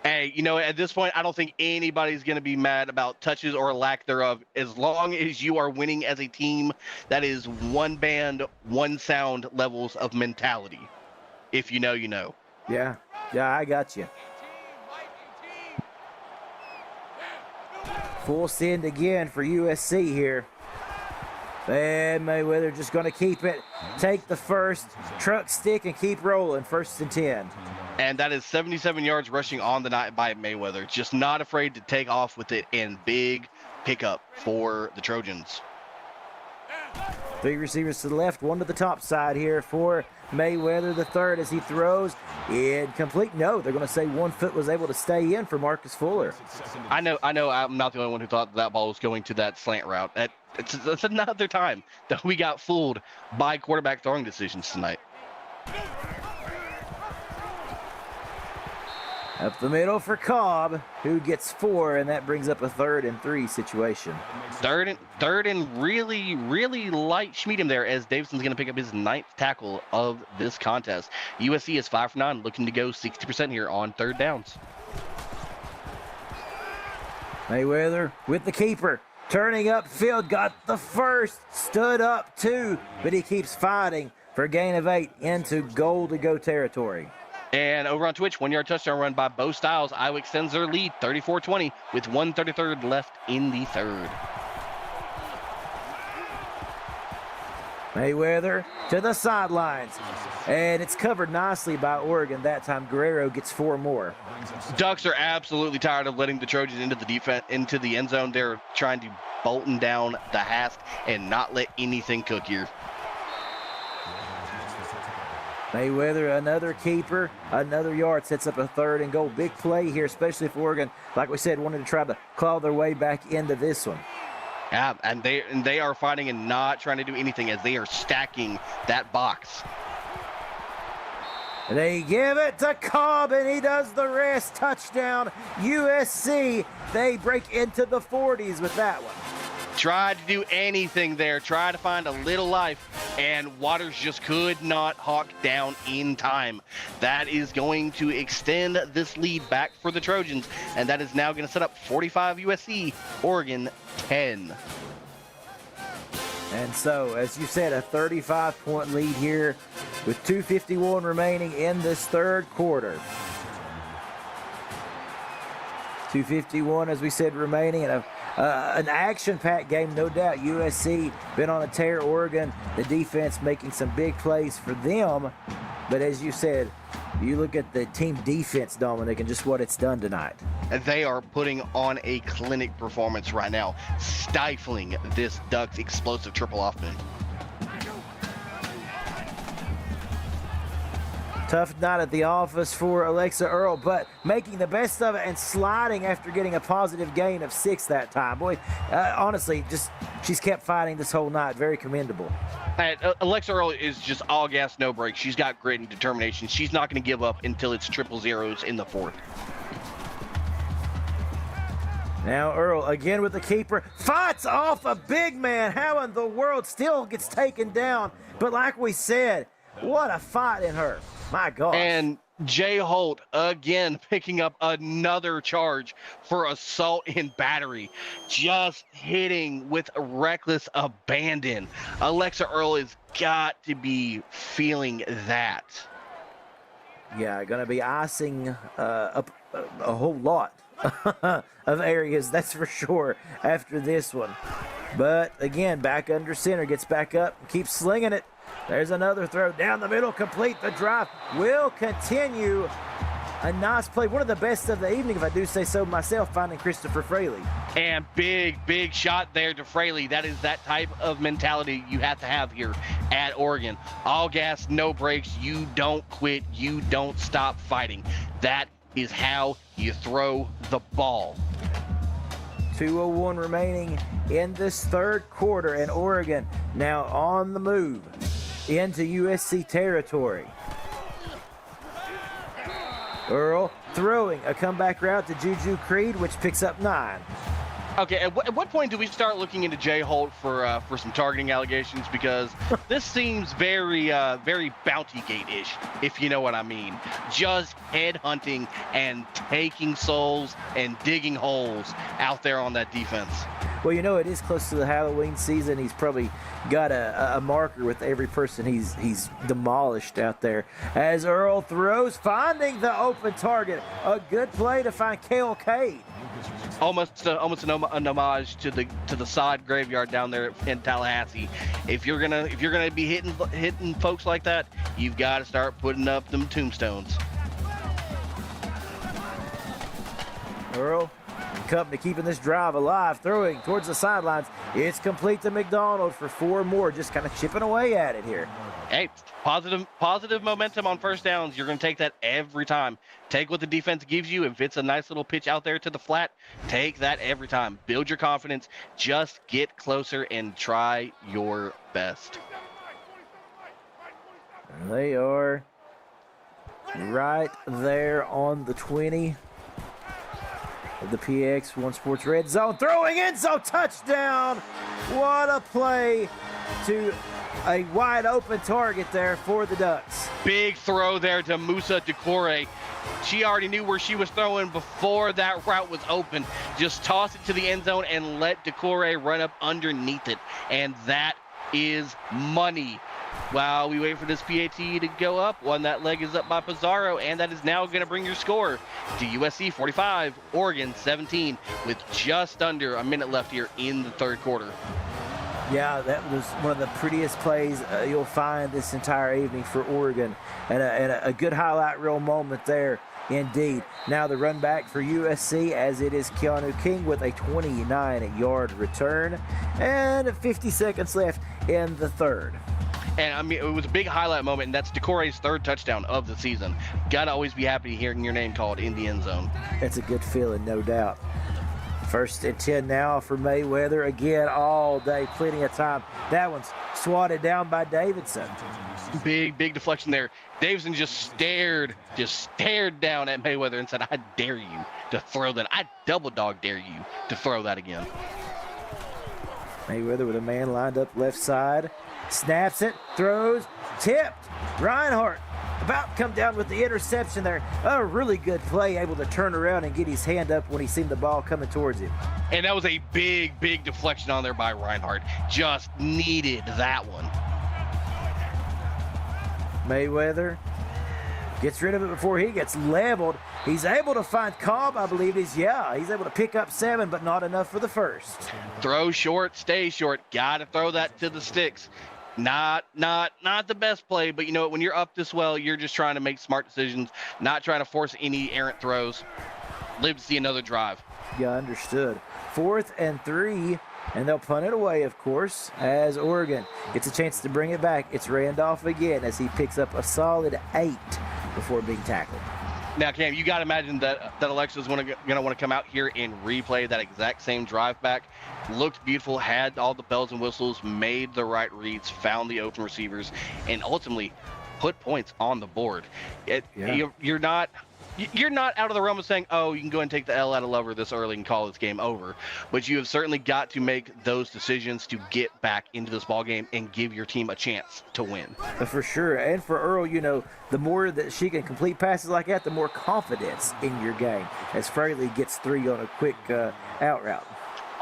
Hey, you know, at this point, I don't think anybody's going to be mad about touches or lack thereof. As long as you are winning as a team, that is one band, one sound levels of mentality. If you know, you know. Yeah, I got you. Full send again for USC here. And Mayweather just going to keep it. Take the first, truck stick, and keep rolling. 1st and 10. And that is 77 yards rushing on the night by Mayweather. Just not afraid to take off with it, and big pickup for the Trojans. 3 receivers to the left, 1 to the top side here for Mayweather, the 3rd as he throws. Incomplete. No, they're going to say 1 foot was able to stay in for Marcus Fuller. I know. I'm not the only one who thought that ball was going to that slant route. It's another time that we got fooled by quarterback throwing decisions tonight. Up the middle for Cobb, who gets 4, and that brings up a 3rd and 3 situation. Third and really light medium there, as Davidson's going to pick up his 9th tackle of this contest. USC is 5 for 9, looking to go 60% here on 3rd downs. Mayweather with the keeper, turning upfield, got the first, stood up 2, but he keeps fighting for a gain of 8 into goal-to-go territory. And over on Twitch, 1 yard touchdown run by Bo Styles. Iowa extends their lead 34-20 with 1:33 left in the 3rd. Mayweather to the sidelines, and it's covered nicely by Oregon. That time Guerrero gets 4 more. Ducks are absolutely tired of letting the Trojans into the end zone. They're trying to bolton down the Hask and not let anything cook here. Mayweather, another keeper, another yard, sets up a 3rd and goal. Big play here, especially if Oregon, like we said, wanted to try to claw their way back into this one. Yeah, and they are fighting and not trying to do anything as they are stacking that box. They give it to Cobb, and he does the rest. Touchdown, USC. They break into the 40s with that one. Tried to do anything there, tried to find a little life, and Waters just could not hawk down in time. That is going to extend this lead back for the Trojans, and that is now going to set up 45 USC, Oregon 10. And so, as you said, a 35-point lead here with 2:51 remaining in this 3rd quarter. 2:51, as we said, remaining, and an action-packed game, no doubt. USC been on a tear. Oregon, the defense making some big plays for them. But as you said, you look at the team defense, Dominic, and just what it's done tonight. And they are putting on a clinic performance right now, stifling this Ducks explosive triple offense. Tough night at the office for Alexa Earl, but making the best of it and sliding after getting a positive gain of 6 that time. Boy, honestly, she's kept fighting this whole night. Very commendable. Alexa Earl is just all gas, no brakes. She's got grit and determination. She's not going to give up until it's 000s in the 4th. Now Earl again with the keeper. Fights off a big man. How in the world still gets taken down? But like we said, what a fight in her. My God. And Jay Holt again picking up another charge for assault and battery, just hitting with reckless abandon. Alexa Earl has got to be feeling that. Yeah, going to be icing up a whole lot of areas, that's for sure, after this one. But again, back under center, gets back up, and keeps slinging it. There's another throw down the middle, complete. The drive will continue. A nice play, one of the best of the evening, if I do say so myself, finding Christopher Fraley. And big shot there to Fraley. That is that type of mentality you have to have here at Oregon. All gas, no brakes. You don't quit. You don't stop fighting. That is how you throw the ball. 2:01 remaining in this third quarter, and Oregon now on the move into USC territory. Earl throwing a comeback route to Juju Creed, which picks up 9. Okay, at what point do we start looking into Jay Holt for some targeting allegations? Because this seems very Bounty Gate-ish, if you know what I mean. Just headhunting and taking souls and digging holes out there on that defense. Well, you know, it is close to the Halloween season. He's probably got a marker with every person he's demolished out there. As Earl throws, finding the open target. A good play to find Cale Cade. Almost an homage to the sod graveyard down there in Tallahassee. If you're gonna be hitting folks like that, you've got to start putting up them tombstones. Earl, company keeping this drive alive, throwing towards the sidelines. It's complete to McDonald for 4 more, just kind of chipping away at it here. Hey, positive momentum on first downs. You're going to take that every time. Take what the defense gives you. If it's a nice little pitch out there to the flat, take that every time. Build your confidence. Just get closer and try your best. They are right there on the 20 of the PX One Sports Red Zone. Throwing end zone, touchdown. What a play to a wide open target there for the Ducks. Big throw there to Musa Decore. She already knew where she was throwing before that route was open. Just toss it to the end zone and let Decore run up underneath it. And that is money. While we wait for this PAT to go up, one that leg is up by Pizarro, and that is now going to bring your score to USC 45, Oregon 17, with just under a minute left here in the third quarter. Yeah, that was one of the prettiest plays you'll find this entire evening for Oregon, and a good highlight reel moment there indeed. Now the run back for USC, as it is Keanu King with a 29-yard return, and 50 seconds left in the third. And I mean, it was a big highlight moment, and that's Decore's third touchdown of the season. Gotta always be happy hearing your name called in the end zone. It's a good feeling, no doubt. First and 10 now for Mayweather. Again, all day, plenty of time. That one's swatted down by Davidson. Big deflection there. Davidson just stared down at Mayweather and said, I dare you to throw that. I double dog dare you to throw that again. Mayweather with a man lined up left side. Snaps it, throws, tipped. Reinhardt about to come down with the interception there. A really good play, able to turn around and get his hand up when he seen the ball coming towards him. And that was a big deflection on there by Reinhardt. Just needed that one. Mayweather gets rid of it before he gets leveled. He's able to find Cobb, I believe he's able to pick up 7, but not enough for the first. Throw short, stay short. Gotta throw that to the sticks. Not the best play, but you know what? When you're up this well, you're just trying to make smart decisions, not trying to force any errant throws. Live to see another drive. Yeah, understood. 4th and 3, and they'll punt it away, of course, as Oregon gets a chance to bring it back. It's Randolph again as he picks up a solid 8 before being tackled. Now, Cam, you got to imagine that Alexa's going to want to come out here and replay that exact same drive back. Looked beautiful, had all the bells and whistles, made the right reads, found the open receivers, and ultimately put points on the board. You're not out of the realm of saying, oh, you can go and take the L out of Lover this early and call this game over. But you have certainly got to make those decisions to get back into this ball game and give your team a chance to win. For sure. And for Earl, the more that she can complete passes like that, the more confidence in your game as Fraley gets 3 on a quick out route.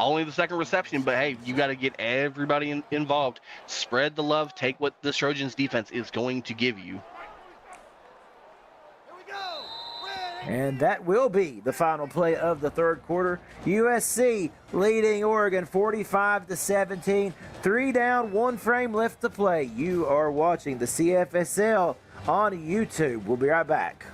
Only the second reception, but hey, you got to get everybody involved. Spread the love. Take what the Trojans defense is going to give you. And that will be the final play of the third quarter. USC leading Oregon 45-17. 3 down, 1 frame left to play. You are watching the CFSL on YouTube. We'll be right back.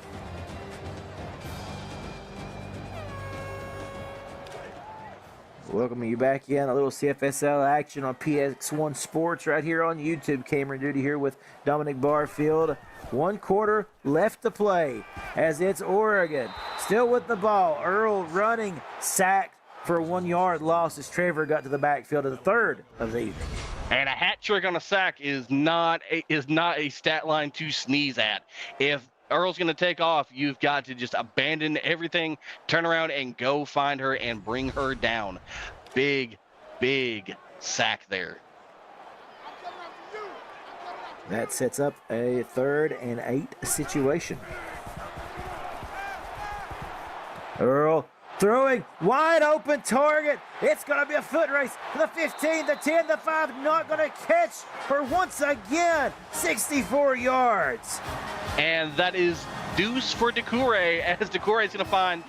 Welcoming you back in. A little CFSL action on PX1 Sports right here on YouTube. Cameron Duty here with Dominic Barfield. 1 quarter left to play as it's Oregon still with the ball. Earl running, sacked for a 1 yard loss as Trevor got to the backfield of the third of the evening. And a hat trick on a sack is not a stat line to sneeze at. If Earl's going to take off, you've got to just abandon everything, turn around, and go find her and bring her down. Big sack there. That sets up a 3rd and 8 situation. Earl throwing, wide open target. It's going to be a foot race. The 15, the 10, the 5, not going to catch her once again. 64 yards. And that is deuce for Decoure, as Decoure is going to find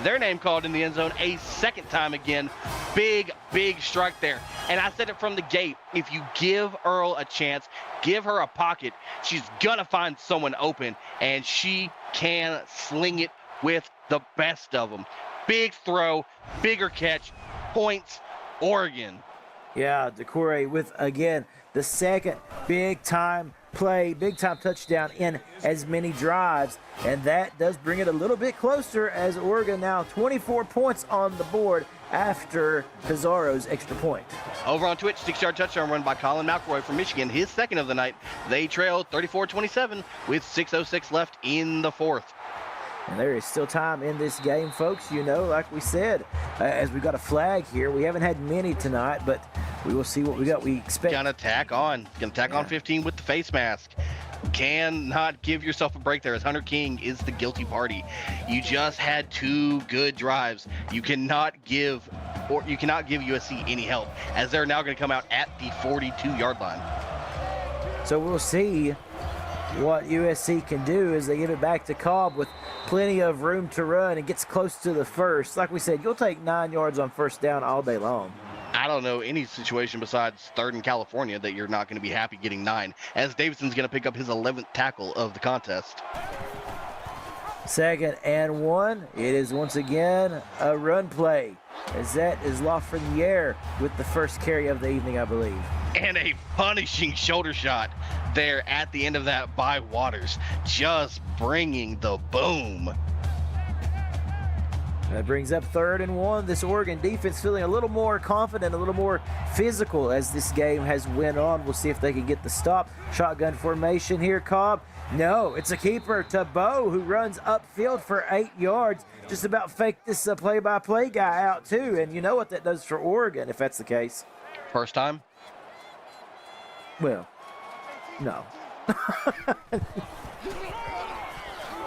their name called in the end zone a second time again. Big strike there. And I said it from the gate, if you give Earl a chance, give her a pocket, she's going to find someone open, and she can sling it with the best of them. Big throw, bigger catch, points, Oregon. Yeah, Decoure with, again, the second big-time play, big-time touchdown in as many drives, and that does bring it a little bit closer as Oregon now 24 points on the board after Pizarro's extra point. Over on Twitch, 6-yard touchdown run by Colin McElroy from Michigan, his second of the night. They trailed 34-27 with 6:06 left in the fourth. And there is still time in this game, folks. Like we said, as we got a flag here, we haven't had many tonight, but we will see what we got. We expect. Gonna tack on 15 with the face mask. Cannot give yourself a break there, as Hunter King is the guilty party. You just had 2 good drives. You cannot give USC any help, as they're now going to come out at the 42-yard line. So we'll see what USC can do as they give it back to Cobb with plenty of room to run and gets close to the first. Like we said, you'll take 9 yards on first down all day long. I don't know any situation besides 3rd in California that you're not going to be happy getting 9, as Davidson's going to pick up his 11th tackle of the contest. 2nd and 1. It is once again a run play, as that is Lafreniere with the first carry of the evening, I believe. And a punishing shoulder shot there at the end of that by Waters, just bringing the boom. That brings up 3rd and 1. This Oregon defense feeling a little more confident, a little more physical as this game has went on. We'll see if they can get the stop. Shotgun formation here, Cobb. No, it's a keeper to Bo, who runs upfield for 8 yards. Just about faked this play-by-play guy out, too. And you know what that does for Oregon, if that's the case. First time? Well, no.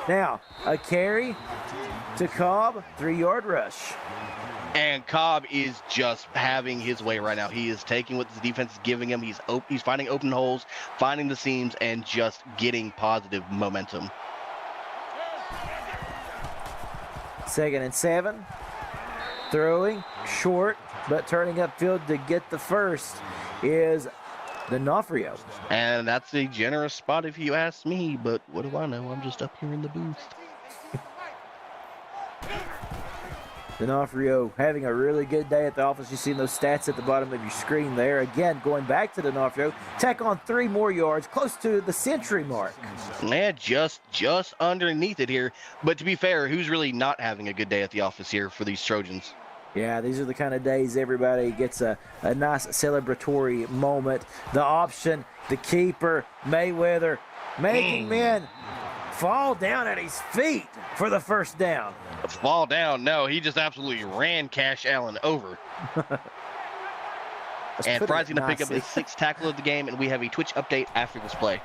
Now, a carry to Cobb, 3-yard rush. And Cobb is just having his way right now. He is taking what the defense is giving him. He's finding open holes, finding the seams, and just getting positive momentum. 2nd and 7. Throwing short, but turning upfield to get the first is D'Onofrio. And that's a generous spot if you ask me, but what do I know? I'm just up here in the booth. D'Onofrio having a really good day at the office. You see those stats at the bottom of your screen there. Again, going back to D'Onofrio, tack on 3 more yards, close to the century mark. Yeah, just underneath it here. But to be fair, who's really not having a good day at the office here for these Trojans? Yeah, these are the kind of days everybody gets a nice celebratory moment. The option, the keeper, Mayweather making men fall down at his feet for the first down. Fall down? No, he just absolutely ran Cash Allen over. And Fry's going to pick up his 6th tackle of the game, and we have a Twitch update after this play.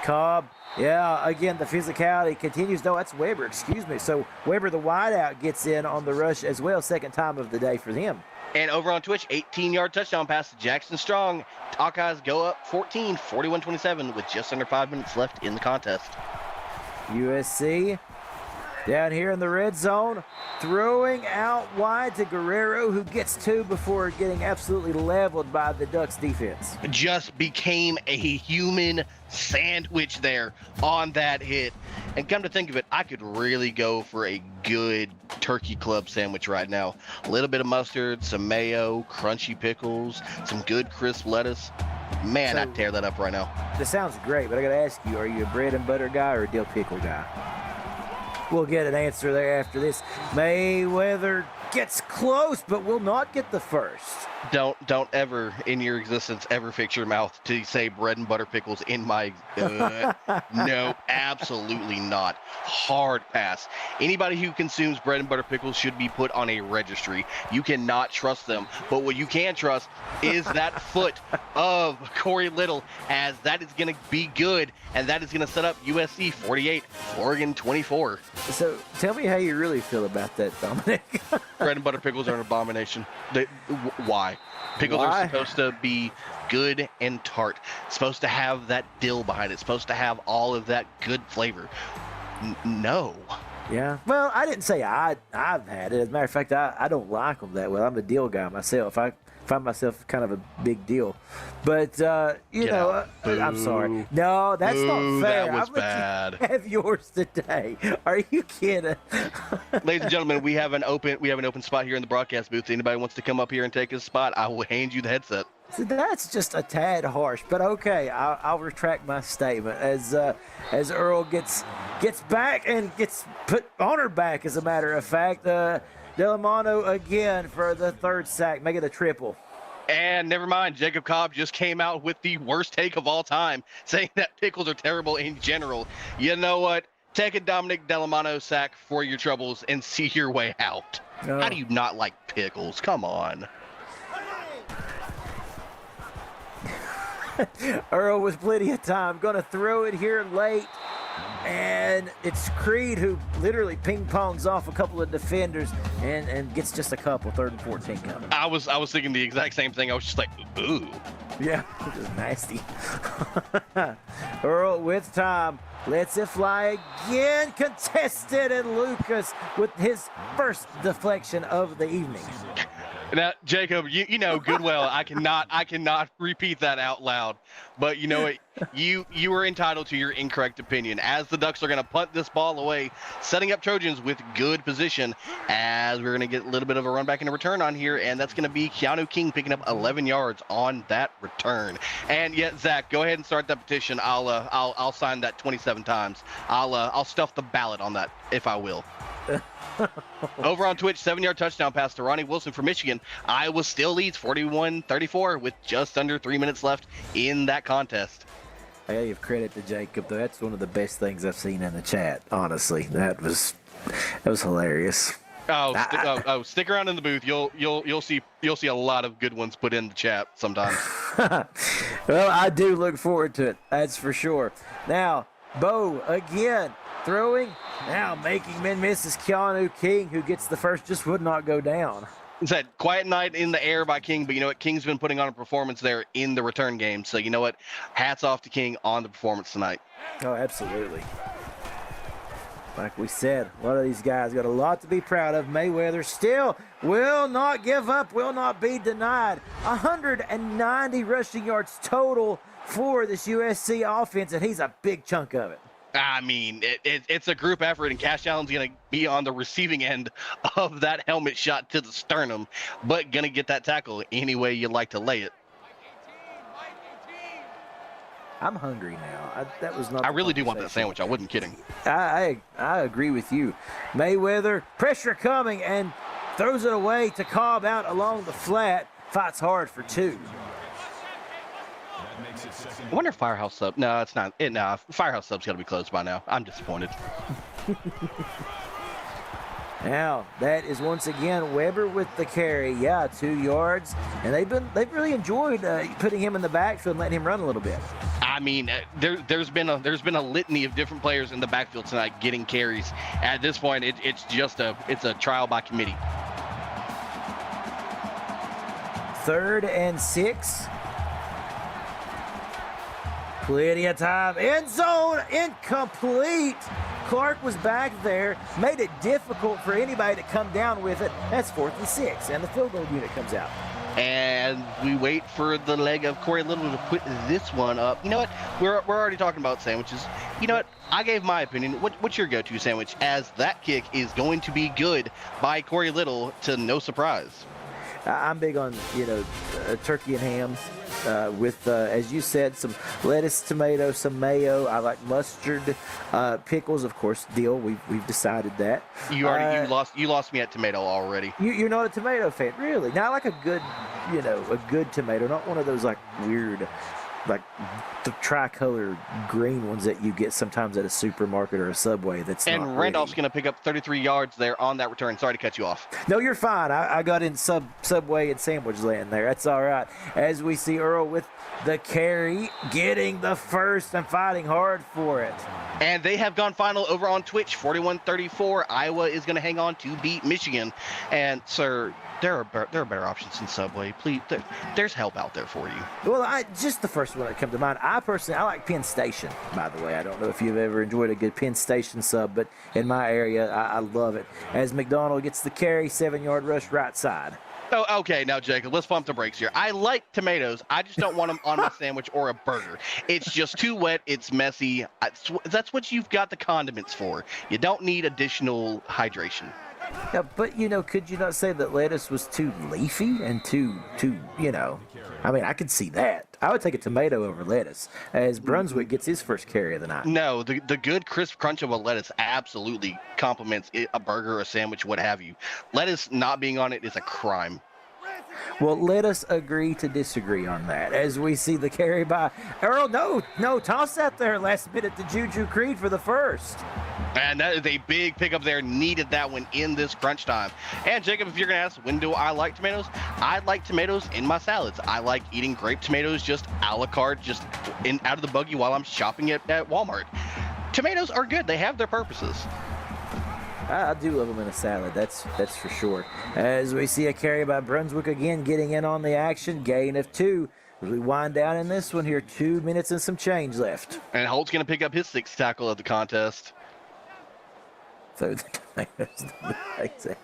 Cobb, yeah, again, the physicality continues. No, that's Weber, excuse me. So Weber, the wideout, gets in on the rush as well. 2nd time of the day for him. And over on Twitch, 18-yard touchdown pass to Jackson Strong. Hawkeyes go up 14, 41-27 with just under 5 minutes left in the contest. USC down here in the red zone, throwing out wide to Guerrero, who gets 2 before getting absolutely leveled by the Ducks defense. Just became a human sandwich there on that hit. And come to think of it, I could really go for a good turkey club sandwich right now. A little bit of mustard, some mayo, crunchy pickles, some good crisp lettuce. Man, I'd tear that up right now. This sounds great, but I got to ask you, are you a bread and butter guy or a dill pickle guy? We'll get an answer there after this. Mayweather gets close, but will not get the first. Don't ever in your existence ever fix your mouth to say bread and butter pickles in my no, absolutely not. Hard pass. Anybody who consumes bread and butter pickles should be put on a registry. You cannot trust them, but what you can trust is that foot of Corey Little, as that is going to be good, and that is going to set up USC 48, Oregon 24. So tell me how you really feel about that, Dominic. Bread and butter pickles are an abomination. Why? Pickles are supposed to be good and tart. It's supposed to have that dill behind it. It's supposed to have all of that good flavor. No. Yeah. Well, I didn't say I've had it. As a matter of fact, I don't like them that well. I'm a dill guy myself. I find myself kind of a big deal. But, you know, I'm sorry. No, that's not fair. That was bad. You have yours today. Are you kidding? Ladies and gentlemen, we have an open spot here in the broadcast booth. Anybody wants to come up here and take his spot, I will hand you the headset. So that's just a tad harsh, but okay, I'll retract my statement as Earl gets back and gets put on her back. As a matter of fact, Delamano again for the 3rd sack, making a triple. And never mind, Jacob Cobb just came out with the worst take of all time, saying that pickles are terrible in general. You know what? Take a Dominic Delamano sack for your troubles and see your way out. No. How do you not like pickles? Come on. Earl with plenty of time, going to throw it here late, and it's Creed who literally ping-pongs off a couple of defenders and gets just a couple. 3rd and 14 coming. I was thinking the exact same thing. I was just like, ooh. Yeah, it was nasty. Earl with time, lets it fly again, contested, and Lucas with his first deflection of the evening. Now, Jacob, you know good well I cannot repeat that out loud. But you know what? You are entitled to your incorrect opinion. As the Ducks are going to punt this ball away, setting up Trojans with good position, as we're going to get a little bit of a run back and a return on here, and that's going to be Keanu King picking up 11 yards on that return. And yet, Zach, go ahead and start that petition. I'll sign that 27 times. I'll stuff the ballot on that if I will. Over on Twitch, 7-yard touchdown pass to Ronnie Wilson for Michigan. Iowa still leads 41-34 with just under 3 minutes left in that contest. I gotta give credit to Jacob, though. That's one of the best things I've seen in the chat. Honestly, that was hilarious. Stick around in the booth. You'll see a lot of good ones put in the chat sometimes. Well, I do look forward to it. That's for sure. Now, Bo again. Throwing, now making men miss is Keanu King, who gets the first, just would not go down. It's that quiet night in the air by King, but you know what? King's been putting on a performance there in the return game. So you know what? Hats off to King on the performance tonight. Oh, absolutely. Like we said, a lot of these guys got a lot to be proud of. Mayweather still will not give up, will not be denied. 190 rushing yards total for this USC offense, and he's a big chunk of it. I mean, it's a group effort, and Cash Allen's going to be on the receiving end of that helmet shot to the sternum, but going to get that tackle any way you like to lay it. I'm hungry now. That was not. I really do want that sandwich. I wasn't kidding. I agree with you. Mayweather, pressure coming, and throws it away to Cobb out along the flat. Fights hard for 2. I wonder if Firehouse Sub. No, it's not. No, Firehouse Sub's got to be closed by now. I'm disappointed. Now, that is once again Weber with the carry. Yeah, 2 yards. And they've really enjoyed putting him in the backfield and letting him run a little bit. I mean, there's been a litany of different players in the backfield tonight getting carries. At this point, it's a trial by committee. 3rd and 6. Plenty of time. End zone, incomplete. Clark was back there, made it difficult for anybody to come down with it. That's 4th and 6, and the field goal unit comes out. And we wait for the leg of Corey Little to put this one up. You know what? We're already talking about sandwiches. You know what? I gave my opinion. What's your go-to sandwich? As that kick is going to be good by Corey Little to no surprise. I'm big on, turkey and ham. With, as you said, some lettuce, tomato, some mayo. I like mustard, pickles, of course. Deal. We've decided that. You lost me at tomato already. You're not a tomato fan, really? Now I like a good, a good tomato, not one of those like weird, like the tricolor green ones that you get sometimes at a supermarket or a Subway. And Randolph's going to pick up 33 yards there on that return. Sorry to cut you off. No, you're fine. I got in Subway and sandwich land there. That's all right. As we see Earl with the carry, getting the first and fighting hard for it. And they have gone final over on Twitch, 41-34. Iowa is going to hang on to beat Michigan. And, sir, there are better options than Subway. Please, there's help out there for you. Well, just the first one that comes to mind. I like Penn Station, by the way. I don't know if you've ever enjoyed a good Penn Station sub, but in my area, I love it. As McDonald gets the carry, 7-yard rush right side. Oh, okay. Now, Jacob, let's pump the brakes here. I like tomatoes. I just don't want them on my sandwich or a burger. It's just too wet. It's messy. That's what you've got the condiments for. You don't need additional hydration. Yeah, but, could you not say that lettuce was too leafy and too, I mean, I could see that. I would take a tomato over lettuce as Brunswick gets his first carry of the night. No, the good crisp crunch of a lettuce absolutely complements a burger, a sandwich, what have you. Lettuce not being on it is a crime. Well, let us agree to disagree on that as we see the carry by Earl. No, toss that there last minute to Juju Creed for the first. And that is a big pickup there. Needed that one in this crunch time. And Jacob, if you're going to ask, when do I like tomatoes? I like tomatoes in my salads. I like eating grape tomatoes just a la carte, just out of the buggy while I'm shopping at Walmart. Tomatoes are good. They have their purposes. I do love them in a salad, that's for sure. As we see a carry by Brunswick again, getting in on the action, gain of 2. As we wind down in this one here, 2 minutes and some change left. And Holt's going to pick up his 6th tackle of the contest. So the tomatoes.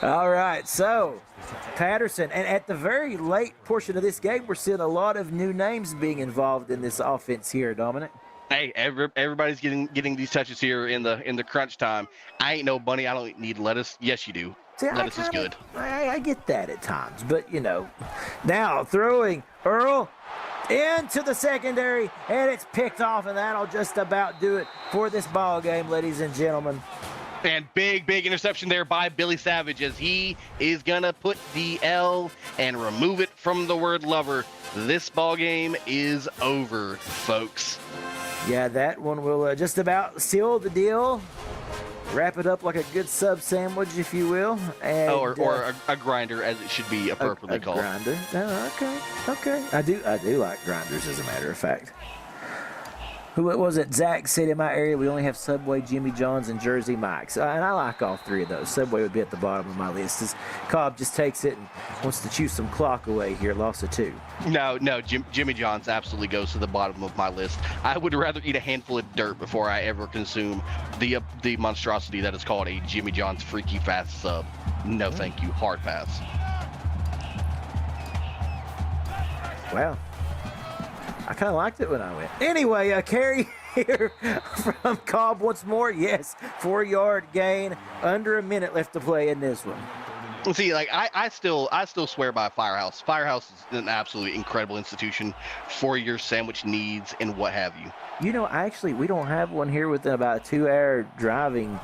All right, so Patterson, and at the very late portion of this game, we're seeing a lot of new names being involved in this offense here, Dominic. Hey, everybody's getting these touches here in the crunch time. I ain't no bunny. I don't need lettuce. Yes, you do. See, lettuce is good. I get that at times, but now throwing Earl into the secondary, and it's picked off, and that'll just about do it for this ball game, ladies and gentlemen. And big interception there by Billy Savage as he is going to put the L and remove it from the word lover. This ball game is over, folks. Yeah, that one will just about seal the deal. Wrap it up like a good sub sandwich, if you will. And, or a grinder, as it should be appropriately called. Grinder. Oh, okay. I do like grinders, as a matter of fact. Who was it? Zach said in my area we only have Subway, Jimmy John's, and Jersey Mike's. And I like all 3 of those. Subway would be at the bottom of my list. As Cobb just takes it and wants to chew some clock away here. Loss of 2. No, Jimmy John's absolutely goes to the bottom of my list. I would rather eat a handful of dirt before I ever consume the monstrosity that is called a Jimmy John's freaky fast sub. No, thank you. Hard pass. Wow. I kind of liked it when I went. Anyway, a carry here from Cobb once more. Yes, 4-yard gain. Under a minute left to play in this one. See, like I still swear by Firehouse. Firehouse is an absolutely incredible institution for your sandwich needs and what have you. You know, actually, we don't have one here within about a 2-hour driving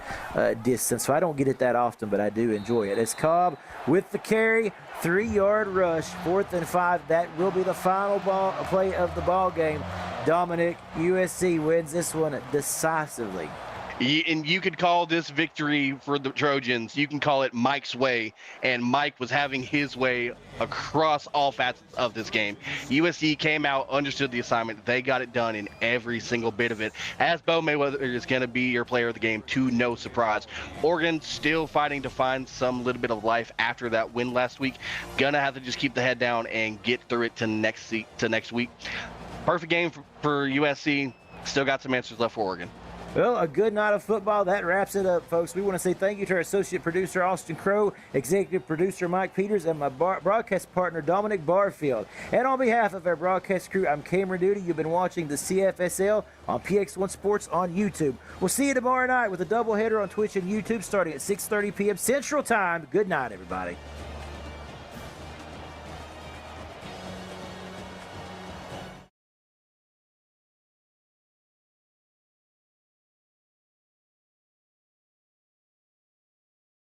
distance, so I don't get it that often, but I do enjoy it. It's Cobb with the carry, 3-yard rush, 4th and 5. That will be the final play of the ball game. Dominic, USC wins this one decisively. And you could call this victory for the Trojans. You can call it Mike's way, and Mike was having his way across all facets of this game. USC came out, understood the assignment. They got it done in every single bit of it. As Bo Mayweather is going to be your player of the game, to no surprise. Oregon still fighting to find some little bit of life after that win last week. Gonna have to just keep the head down and get through it to next week. Perfect game for USC. Still got some answers left for Oregon. Well, a good night of football. That wraps it up, folks. We want to say thank you to our associate producer, Austin Crow, executive producer, Mike Peters, and my broadcast partner, Dominic Barfield. And on behalf of our broadcast crew, I'm Cameron Duty. You've been watching the CFSL on PX1 Sports on YouTube. We'll see you tomorrow night with a doubleheader on Twitch and YouTube starting at 6:30 p.m. Central Time. Good night, everybody.